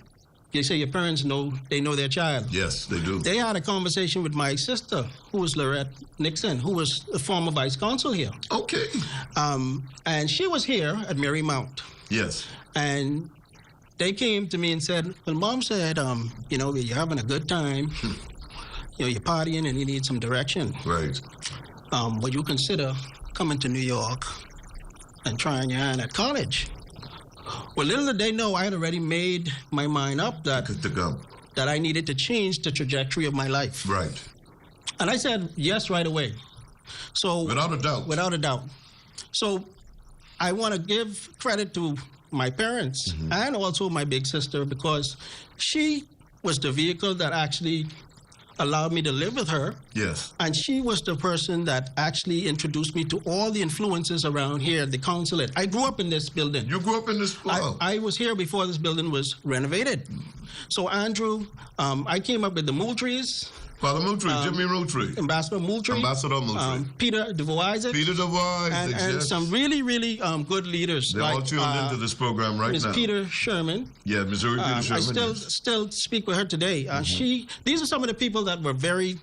you say your parents know their child. Yes, they do. They had a conversation with my sister, who was Lorette Nixon, who was the former vice consul here. Okay. And she was here at Marymount. Yes. And they came to me and said, well, Mom said, you're having a good time. You're partying and you need some direction. Right. Would you consider coming to New York and trying your hand at college? Well, little did they know I had already made my mind up that I needed to change the trajectory of my life. Right. And I said yes right away. So without a doubt. Without a doubt. So I want to give credit to my parents and also my big sister because she was the vehicle that actually allowed me to live with her. Yes. And she was the person that actually introduced me to all the influences around here, the consulate. I grew up in this building. You grew up in this? Wow. I was here before this building was renovated. So Andrew, I came up with the Moultries. Father Moultrie, Jimmy Moultrie. Ambassador Moultrie. Ambassador Moultrie. Peter DeVoe-Isaac. Peter DeVoe-Isaac, and yes. some really, really good leaders. They're all tuned into this program right now. Ms. Peter Sherman. Yeah, Missouri Peter Sherman. I still speak with her today. These are some of the people that were very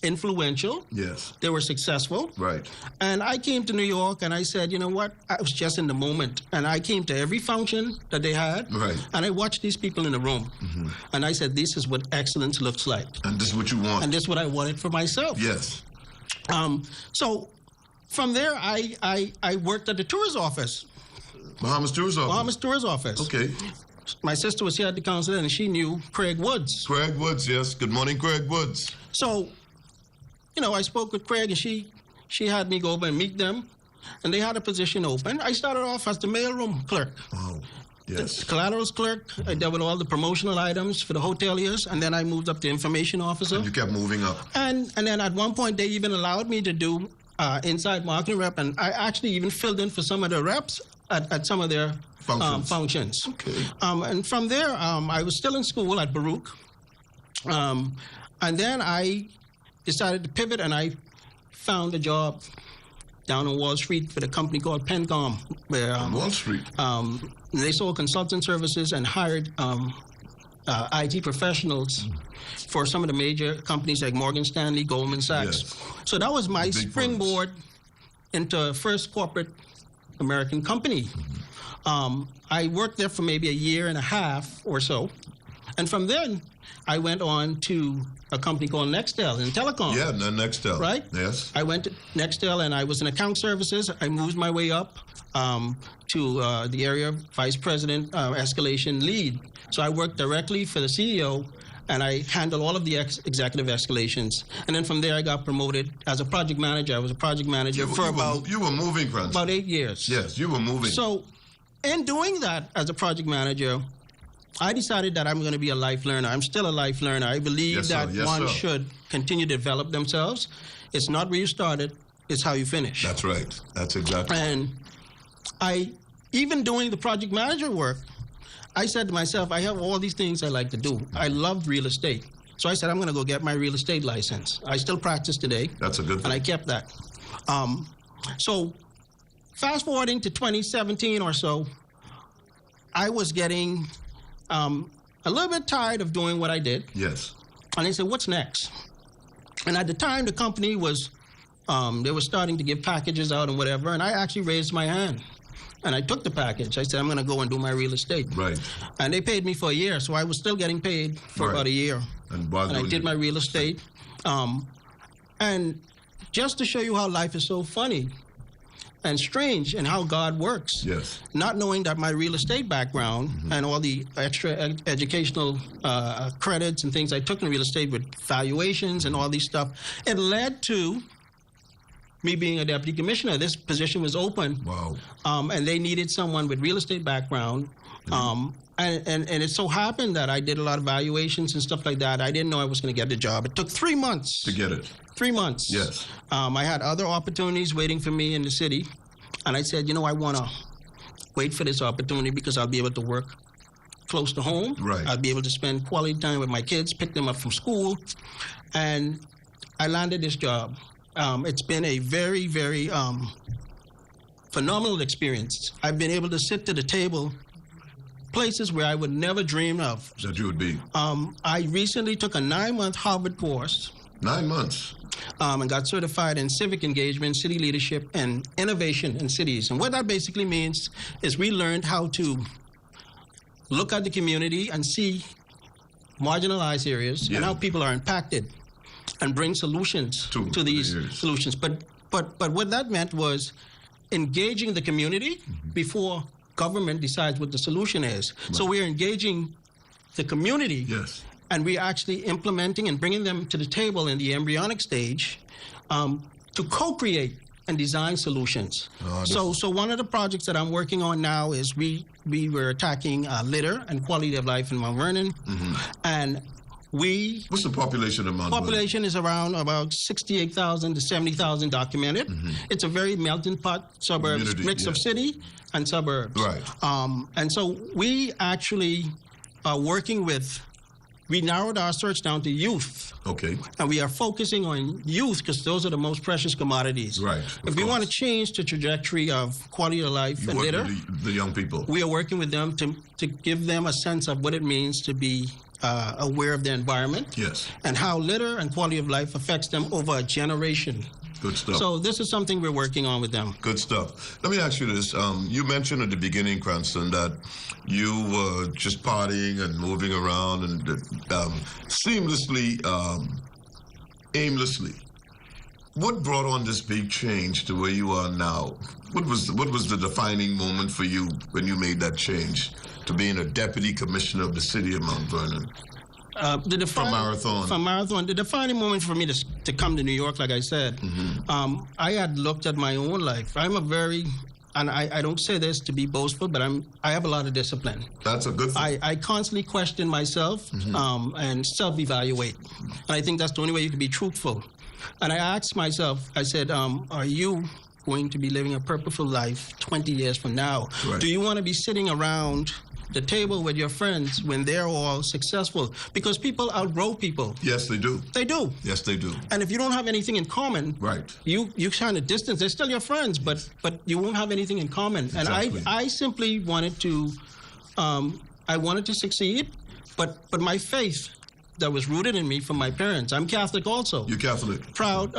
influential. Yes. They were successful. Right. And I came to New York and I said, you know what? I was just in the moment. And I came to every function that they had. Right. And I watched these people in the room. And I said, this is what excellence looks like. And this is what you want. And this is what I wanted for myself. Yes. So from there, I worked at the tourist office. Bahamas Tourist Office? Bahamas Tourist Office. Okay. My sister was here at the consulate and she knew Craig Woods. Craig Woods, yes. Good morning, Craig Woods. So, I spoke with Craig and she had me go over and meet them. And they had a position open. I started off as the mailroom clerk. Wow. the collaterals clerk. I dealt with all the promotional items for the hoteliers, and then I moved up to information officer. And you kept moving up. And then at one point, they even allowed me to do inside marketing rep, and I actually even filled in for some of the reps at some of their functions. Okay. And from there, I was still in school at Baruch. And then I decided to pivot, and I found a job down on Wall Street with a company called Pencom, where Wall Street. They sold consultant services and hired IT professionals for some of the major companies like Morgan Stanley, Goldman Sachs. Yes. So that was my springboard into first corporate American company. I worked there for maybe a year and a half or so, and from then I went on to a company called Nextel in telecom. Yeah, Nextel. Right? Yes. I went to Nextel, and I was in account services. I moved my way up to the area vice president escalation lead. So I worked directly for the CEO, and I handled all of the executive escalations. And then from there, I got promoted as a project manager. I was a project manager for about... You were moving, Cranston. About 8 years. Yes, you were moving. So in doing that as a project manager, I decided that I'm going to be a life learner. I'm still a life learner. I believe that one should continue to develop themselves. It's not where you started, it's how you finish. That's right. That's exactly. And even doing the project manager work, I said to myself, I have all these things I like to do. I love real estate. So I said, I'm going to go get my real estate license. I still practice today. That's a good thing. And I kept that. So fast forwarding to 2017 or so, I was getting a little bit tired of doing what I did. Yes. And I said, what's next? And at the time, the company was, they were starting to give packages out and whatever, and I actually raised my hand. And I took the package. I said, I'm going to go and do my real estate. Right. And they paid me for a year, so I was still getting paid for about a year. And I did my real estate. And just to show you how life is so funny and strange and how God works. Yes. Not knowing that my real estate background and all the extra educational credits and things I took in real estate with valuations and all these stuff, it led to me being a deputy commissioner. This position was open. Wow. And they needed someone with real estate background. And it so happened that I did a lot of valuations and stuff like that. I didn't know I was going to get the job. It took 3 months. To get it. 3 months. Yes. I had other opportunities waiting for me in the city. And I said, you know, I want to wait for this opportunity because I'll be able to work close to home. Right. I'll be able to spend quality time with my kids, pick them up from school. And I landed this job. It's been a very, very phenomenal experience. I've been able to sit to the table places where I would never dream of. That you would be. I recently took a 9-month Harvard course. 9 months. And got certified in civic engagement, city leadership, and innovation in cities. And what that basically means is we learned how to look at the community and see marginalized areas and how people are impacted and bring solutions to these solutions. But what that meant was engaging the community before government decides what the solution is. Right. So we're engaging the community. Yes. And we're actually implementing and bringing them to the table in the embryonic stage to co-create and design solutions. So one of the projects that I'm working on now is we were attacking litter and quality of life in Mount Vernon. And what's the population of Mount Vernon? Population is around about 68,000 to 70,000 documented. It's a very melting pot suburbs, mix of city and suburbs. Right. And so we actually are working with, we narrowed our search down to youth. Okay. And we are focusing on youth because those are the most precious commodities. Right. If we want to change the trajectory of quality of life and litter, the young people, we are working with them to give them a sense of what it means to be aware of their environment. Yes. And how litter and quality of life affects them over a generation. Good stuff. So this is something we're working on with them. Good stuff. Let me ask you this. You mentioned at the beginning, Cranston, that you were just partying and moving around and seamlessly, aimlessly. What brought on this big change to where you are now? What was the defining moment for you when you made that change to being a deputy commissioner of the city of Mount Vernon? From Marathon. From Marathon. The defining moment for me to come to New York, like I said, I had looked at my own life. I'm a very and I don't say this to be boastful, but I have a lot of discipline. That's a good thing. I constantly question myself and self-evaluate. And I think that's the only way you can be truthful. And I asked myself, I said, are you going to be living a purposeful life 20 years from now? Right. Do you want to be sitting around the table with your friends when they're all successful? Because people outgrow people. Yes, they do. They do. Yes, they do. And if you don't have anything in common, right, you kind of distance. They're still your friends, but you won't have anything in common. And Exactly. I simply wanted to, I wanted to succeed, but my faith that was rooted in me from my parents. I'm Catholic also. You're Catholic. Proud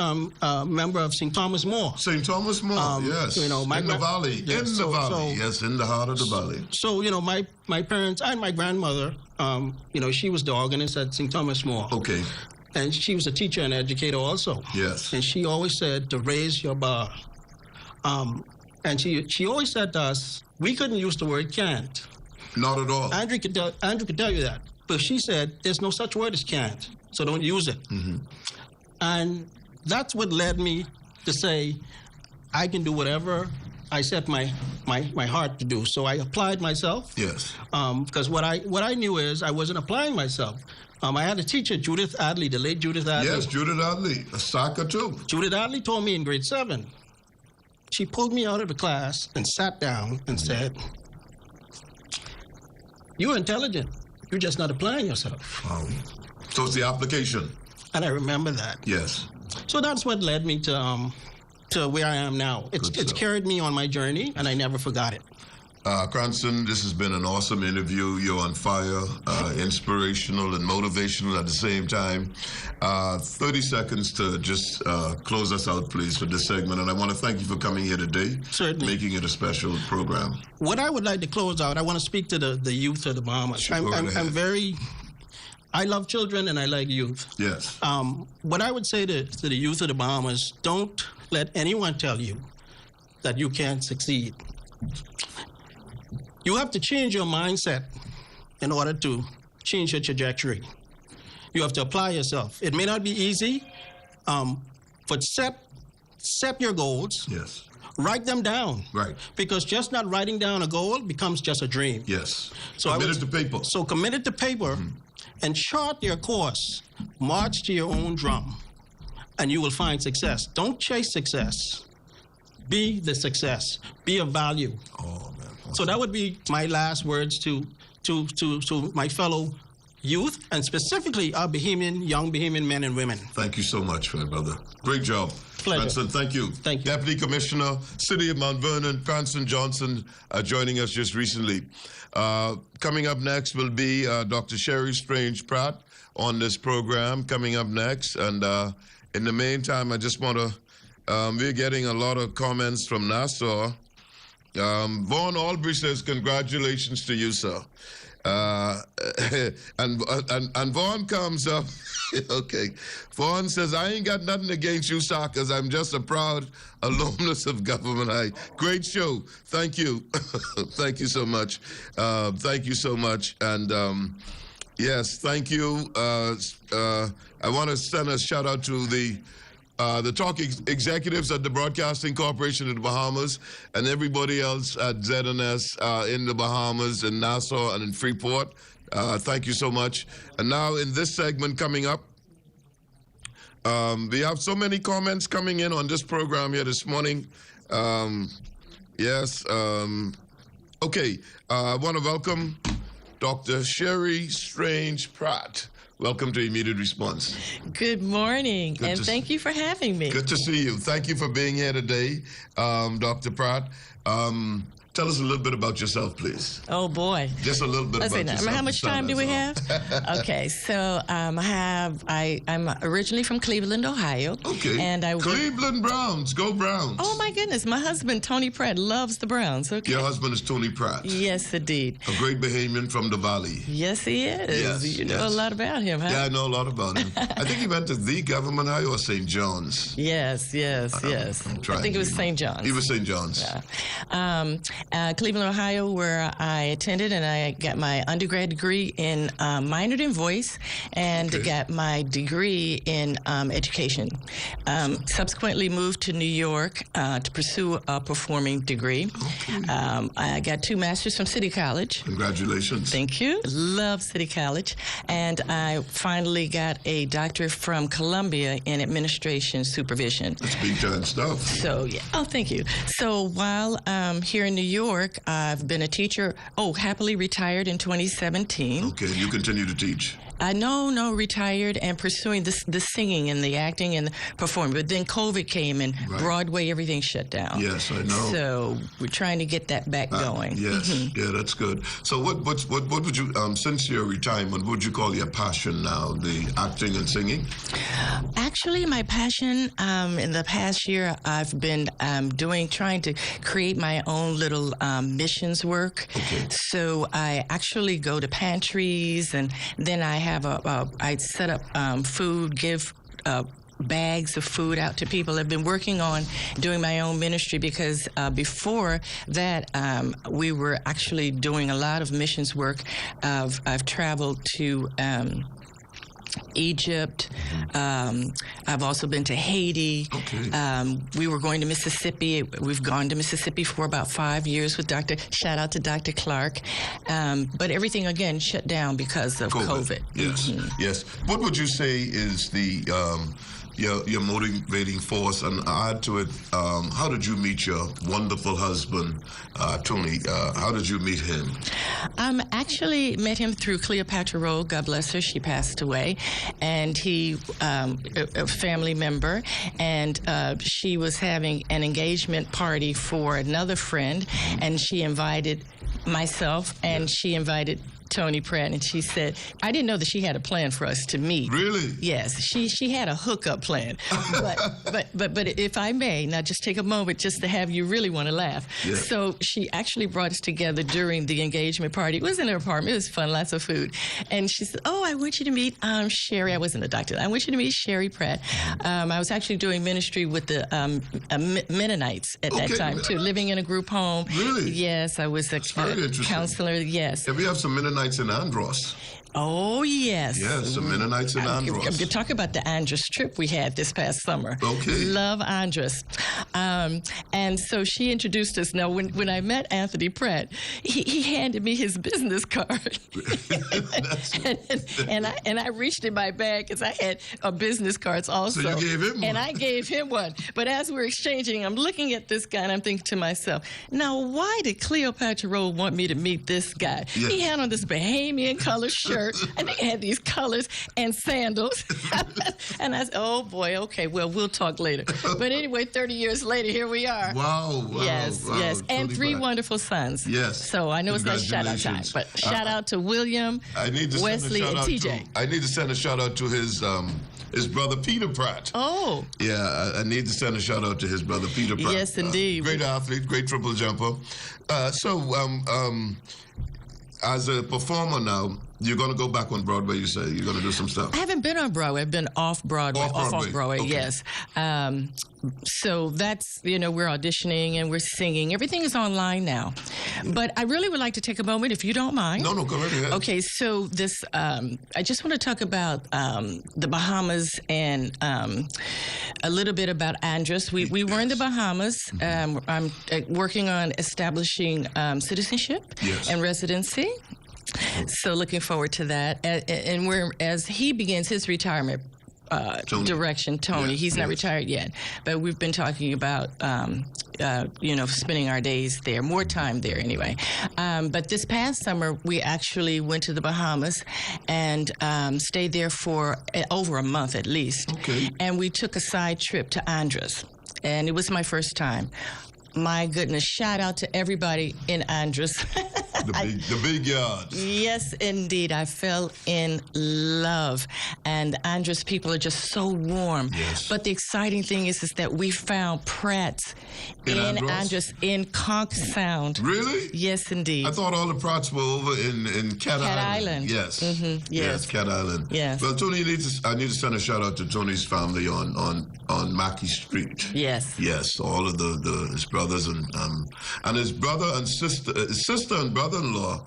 member of St. Thomas More. St. Thomas More, yes. You know, in the valley. Yeah, in the valley. Yes, in the heart of the valley. So, you know, my parents and my grandmother, you know, she was the organist at St. Thomas More. Okay. And she was a teacher and educator also. Yes. And she always said to raise your bar. And she always said to us, we couldn't use the word can't. Not at all. Andrew could tell you that. But she said, there's no such word as can't, so don't use it. Mm-hmm. And that's what led me to say, I can do whatever I set my heart to do. So I applied myself. Yes. Because what I knew is I wasn't applying myself. I had a teacher, Judith Adley, the late Judith Adley. Yes, Judith Adley, a soccer too. Judith Adley told me in grade 7, she pulled me out of the class and sat down and said, you're intelligent. You're just not applying yourself. Wow. So it's the application. And I remember that. Yes. So that's what led me to where I am now. It's carried me on my journey, and I never forgot it. Cranston, this has been an awesome interview. You're on fire, inspirational and motivational at the same time. 30 seconds to just close us out, please, for this segment. And I want to thank you for coming here today. Certainly. Making it a special program. What I would like to close out, I want to speak to the youth of the Bahamas. Sure, I love children and I like youth. Yes. What I would say to the youth of the Bahamas, don't let anyone tell you that you can't succeed. You have to change your mindset in order to change your trajectory. You have to apply yourself. It may not be easy, but set your goals. Yes. Write them down. Right. Because just not writing down a goal becomes just a dream. Yes. So committed to paper. So committed to paper and chart your course. March to your own drum, and you will find success. Don't chase success. Be the success. Be of value. Oh, man. Awesome. So that would be my last words to my fellow youth, and specifically our young Bahamian men and women. Thank you so much, my brother. Great job. Pleasure. Cranston, thank you. Thank you. Deputy Commissioner, City of Mount Vernon, Cranston Johnson, joining us just recently. Coming up next will be Dr. Sherry Strange Pratt on this program, coming up next. And in the meantime, I just want to, we're getting a lot of comments from Nassau. Vaughn Albury says, congratulations to you, sir. And Vaughn comes up. Okay. Vaughn says, I ain't got nothing against you, Sockers. I'm just a proud alumnus of Government. Great show. Thank you. Thank you so much. Thank you so much. And yes, thank you. I want to send a shout out to the talk executives at the Broadcasting Corporation of the Bahamas and everybody else at ZNS in the Bahamas, in Nassau and in Freeport. Thank you so much. And now in this segment coming up, we have so many comments coming in on this program here this morning. Yes. Okay. I want to welcome Dr. Sherry Strange Pratt. Welcome to Immediate Response. Good morning, and thank you for having me. Good to see you. Thank you for being here today, Dr. Pratt. Tell us a little bit about yourself, please. Oh, boy. Just a little bit about yourself. How much time do we have? Okay, so I'm originally from Cleveland, Ohio. Okay. And Cleveland Browns. Go Browns. Oh, my goodness. My husband, Tony Pratt, loves the Browns. Okay. Your husband is Tony Pratt. Yes, indeed. A great Bahamian from the Valley. Yes, he is. Yes, you know a lot about him, huh? Yeah, I know a lot about him. I think he went to the Government High or St. John's. Yes. I think it was St. John's. He was St. John's. Yeah. Cleveland, Ohio, where I attended, and I got my undergrad degree in minored in voice and got my degree in education. Subsequently moved to New York to pursue a performing degree. I got 2 masters from City College. Congratulations. Thank you. Love City College. And I finally got a doctorate from Columbia in administration supervision. That's big time stuff. So, yeah. Oh, thank you. So while here in New York, I've been a teacher, happily retired in 2017. Okay, you continue to teach? No, retired and pursuing the singing and the acting and the performing. But then COVID came and Broadway, everything shut down. Yes, I know. So we're trying to get that back going. Yes, yeah, that's good. So what would you, since your retirement, what would you call your passion now, the acting and singing? Actually, my passion in the past year, I've been trying to create my own little missions work. Okay. So I actually go to pantries, and then I have I set up food, give bags of food out to people. I've been working on doing my own ministry because before that, we were actually doing a lot of missions work. I've traveled to Egypt. I've also been to Haiti. Okay. We were going to Mississippi. We've gone to Mississippi for about 5 years with shout out to Dr. Clark. But everything, again, shut down because of COVID. Yes, yes. What would you say is your motivating force? And add to it, how did you meet your wonderful husband, Tony? How did you meet him? Actually met him through Cleopatra Rowe, God bless her, she passed away, and he, a family member, and she was having an engagement party for another friend, and she invited myself, and she invited Tony Pratt, and she said, I didn't know that she had a plan for us to meet. Really? Yes, she had a hookup plan. But if I may, now just take a moment just to have you really want to laugh. Yeah. So she actually brought us together during the engagement party. It was in her apartment. It was fun, lots of food. And she said, I want you to meet Sherry. I wasn't a doctor. I want you to meet Sherry Pratt. I was actually doing ministry with the Mennonites at that time, too, living in a group home. Really? Yes, I was a counselor. Yes. Yeah, we have some Mennonites in Andros. Oh, yes. Yes, the Mennonites in Andros. I'm going to talk about the Andros trip we had this past summer. Okay. Love Andros. And so she introduced us. Now, when I met Anthony Pratt, he handed me his business card. and I reached in my bag because I had business cards also. So you gave him one. And I gave him one. But as we're exchanging, I'm looking at this guy and I'm thinking to myself, now, why did Cleopatra Rowe want me to meet this guy? Yes. He had on this Bahamian color shirt. And they had these colors and sandals. And I said, oh, boy, okay, well, we'll talk later. But anyway, 30 years later, here we are. Wow. Yes. And 3 wonderful sons. Yes. So I know it's not shout-out time, but shout-out to William, Wesley, and TJ. I need to send a shout-out to his brother, Peter Pratt. Oh. Yeah, I need to send a shout-out to his brother, Peter Pratt. Yes, indeed. Great athlete, great triple jumper. As a performer now, you're going to go back on Broadway, you say? You're going to do some stuff? I haven't been on Broadway. I've been off Broadway. Off Broadway, okay. Yes. So that's, we're auditioning and we're singing. Everything is online now. But I really would like to take a moment, if you don't mind. No, go right ahead. Okay, so this, I just want to talk about the Bahamas and a little bit about Andros. We were in the Bahamas. I'm working on establishing citizenship and residency. So looking forward to that. And as he begins his retirement direction, Tony, he's not retired yet, but we've been talking about, spending our days there, more time there anyway. But this past summer, we actually went to the Bahamas and stayed there for over a month at least. Okay. And we took a side trip to Andros, and it was my first time. My goodness, shout out to everybody in Andros. The big yards. Yes, indeed. I fell in love. And Andros people are just so warm. Yes. But the exciting thing is that we found Pratt's in Andros in Conch Sound. Really? Yes, indeed. I thought all the Pratts were over in Cat Island. Yes. Mm-hmm. Yes, Cat Island. Yes. Well, Tony, I need to send a shout out to Tony's family on Mackey Street. Yes. Yes, all of his brothers and his brother and his sister and brother-in-law.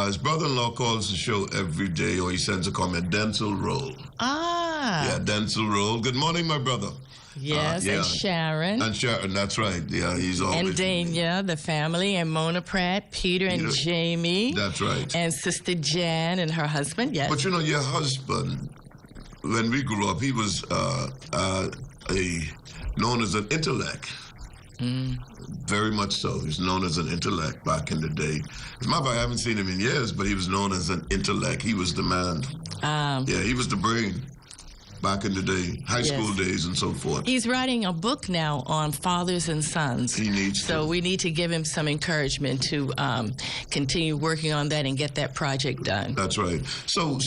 His brother-in-law calls the show every day, or he sends a comment. Dental Roll. Ah. Yeah, Dental Roll. Good morning, my brother. Yes, and Sharon. And Sharon, that's right. Yeah, he's always. And Dania, the family, and Mona Pratt, Peter and Jamie. That's right. And Sister Jan and her husband, yes. But you know, your husband, when we grew up, he was known as an intellect. Very much so. He's known as an intellect back in the day. As a matter of fact, I haven't seen him in years, but he was known as an intellect. He was the man. Yeah, he was the brain back in the day, high school days and so forth. He's writing a book now on fathers and sons. He needs to. So we need to give him some encouragement to continue working on that and get that project done. That's right. So,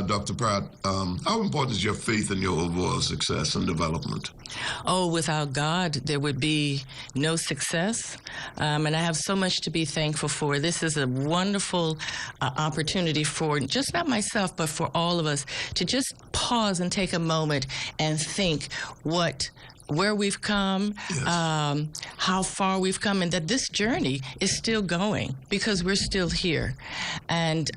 Dr. Pratt, how important is your faith in your overall success and development? Oh, without God, there would be no success. And I have so much to be thankful for. This is a wonderful opportunity for just not myself, but for all of us to just pause and take a moment and think where we've come, how far we've come, and that this journey is still going because we're still here. And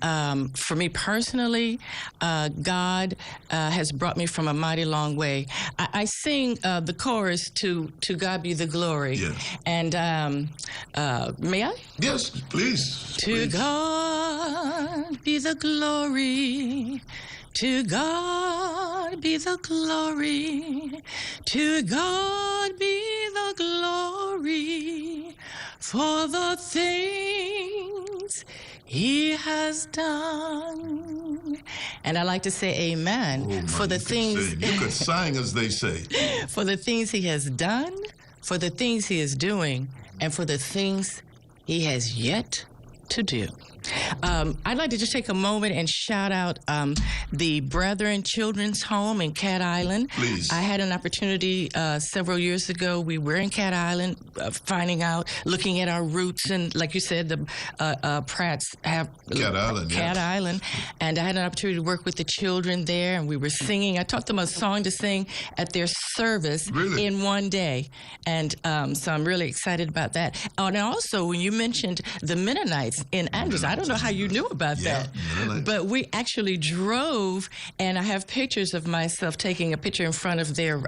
for me personally, God has brought me from a mighty long way. I sing the chorus to God be the glory. Yes. And may I? Yes, please. To God be the glory. To God be the glory, to God be the glory for the things He has done. And I like to say amen for the things. You could sing, as they say. For the things He has done, for the things He is doing, and for the things He has yet to do. I'd like to just take a moment and shout out the Brethren Children's Home in Cat Island. Please. I had an opportunity several years ago. We were in Cat Island, finding out, looking at our roots, and like you said, the Pratts have Cat Island. Cat Island, and I had an opportunity to work with the children there, and we were singing. I taught them a song to sing at their service in one day, and so I'm really excited about that. Oh, and also, when you mentioned the Mennonites in Andros, I don't know how you knew about that, but we actually drove, and I have pictures of myself taking a picture in front of the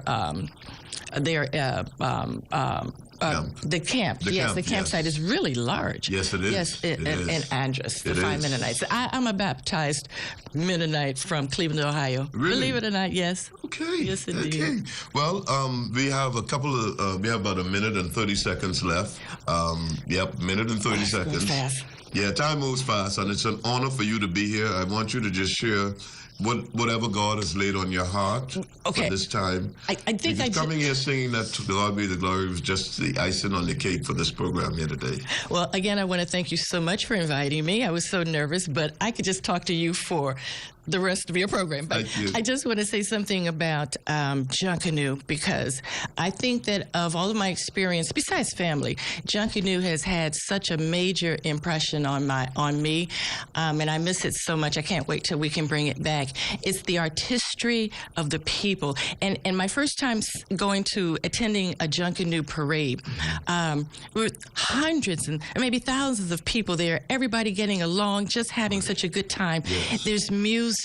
camp. The campsite is really large. Yes, it is. Yes, in Andros, the 5 Mennonites. I'm a baptized Mennonite from Cleveland, Ohio. Really? Believe it or not, yes. Okay. Yes, indeed. Okay. Well, we have we have about a minute and 30 seconds left. Minute and 30 seconds. Fast. Yeah, time moves fast, and it's an honor for you to be here. I want you to just share whatever God has laid on your heart for this time. I think coming here singing that to God be the glory was just the icing on the cake for this program here today. Well, again, I want to thank you so much for inviting me. I was so nervous, but I could just talk to you for the rest of your program. But Thank you. I just want to say something about Junkanoo, because I think that of all of my experience, besides family, Junkanoo has had such a major impression on me, and I miss it so much. I can't wait till we can bring it back. It's the artistry of the people. And my first time attending a Junkanoo parade, with hundreds and maybe thousands of people there, everybody getting along, just having such a good time. Yes. There's music,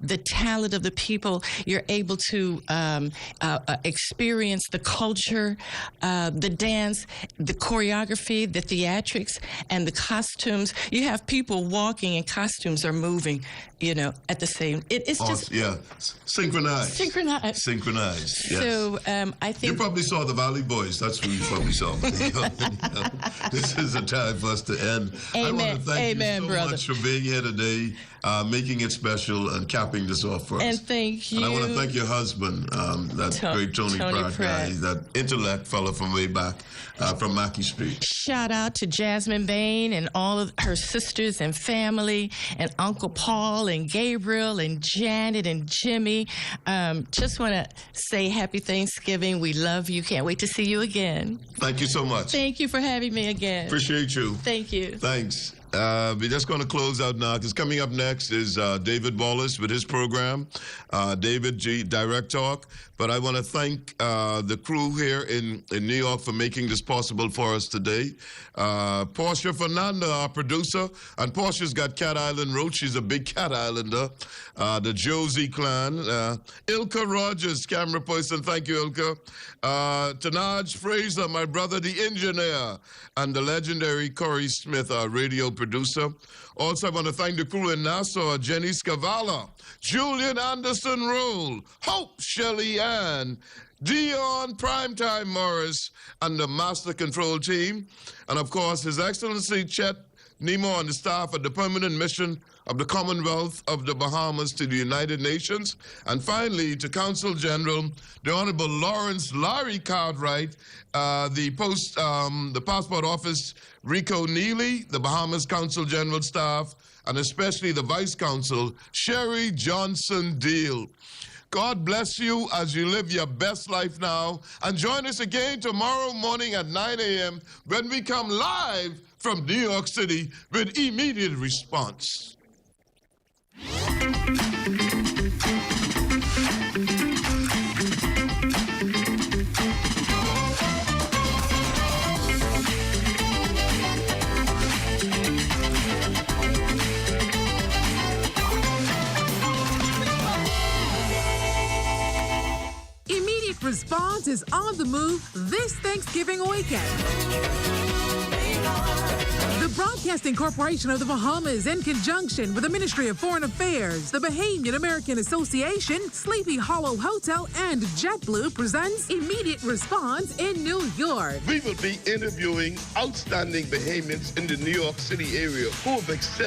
the talent of the people. You're able to experience the culture, the dance, the choreography, the theatrics, and the costumes. You have people walking and costumes are moving. at the same. It's just synchronized. Yeah. So I think you probably saw the Valley Boys. That's who you probably saw. This is a time for us to end. Amen. I want to thank you so brother. much for being here today, making it special and capping this off for us. And thank you. And I want to thank your husband, that great Tony Pratt guy, that intellect fellow from way back from Mackey Street. Shout out to Jasmine Bain and all of her sisters and family, and Uncle Paul and Gabriel and Janet and Jimmy. Just want to say happy Thanksgiving. We love you. Can't wait to see you again. Thank you so much. Thank you for having me again. Appreciate you. Thank you. Thanks. We're just going to close out now, because coming up next is David Wallace with his program, David G. Direct Talk. But I want to thank the crew here in New York for making this possible for us today. Portia Fernanda, our producer, and Portia's got Cat Island Road. She's a big Cat Islander. The Josie clan. Ilka Rogers, camera person. Thank you, Ilka. Tanaj Fraser, my brother, the engineer, and the legendary Corey Smith, our radio producer. Also, I want to thank the crew in Nassau, Jenny Scavala, Julian Anderson Roll, Hope Shelley Ann, Dion Primetime Morris, and the Master Control team. And, of course, His Excellency Chet Nemo and the staff at the Permanent Mission of the Commonwealth of the Bahamas to the United Nations. And finally, to Consul General, the Honorable Lawrence Larry Cartwright, the Passport Office, Rico Neely, the Bahamas Consul General staff, and especially the Vice Consul, Sherry Johnson Deal. God bless you as you live your best life now. And join us again tomorrow morning at 9 a.m. when we come live from New York City with Immediate Response. Immediate Response is on the move this Thanksgiving weekend. The Broadcasting Corporation of the Bahamas, in conjunction with the Ministry of Foreign Affairs, the Bahamian American Association, Sleepy Hollow Hotel, and JetBlue presents Immediate Response in New York. We will be interviewing outstanding Bahamians in the New York City area who have excelled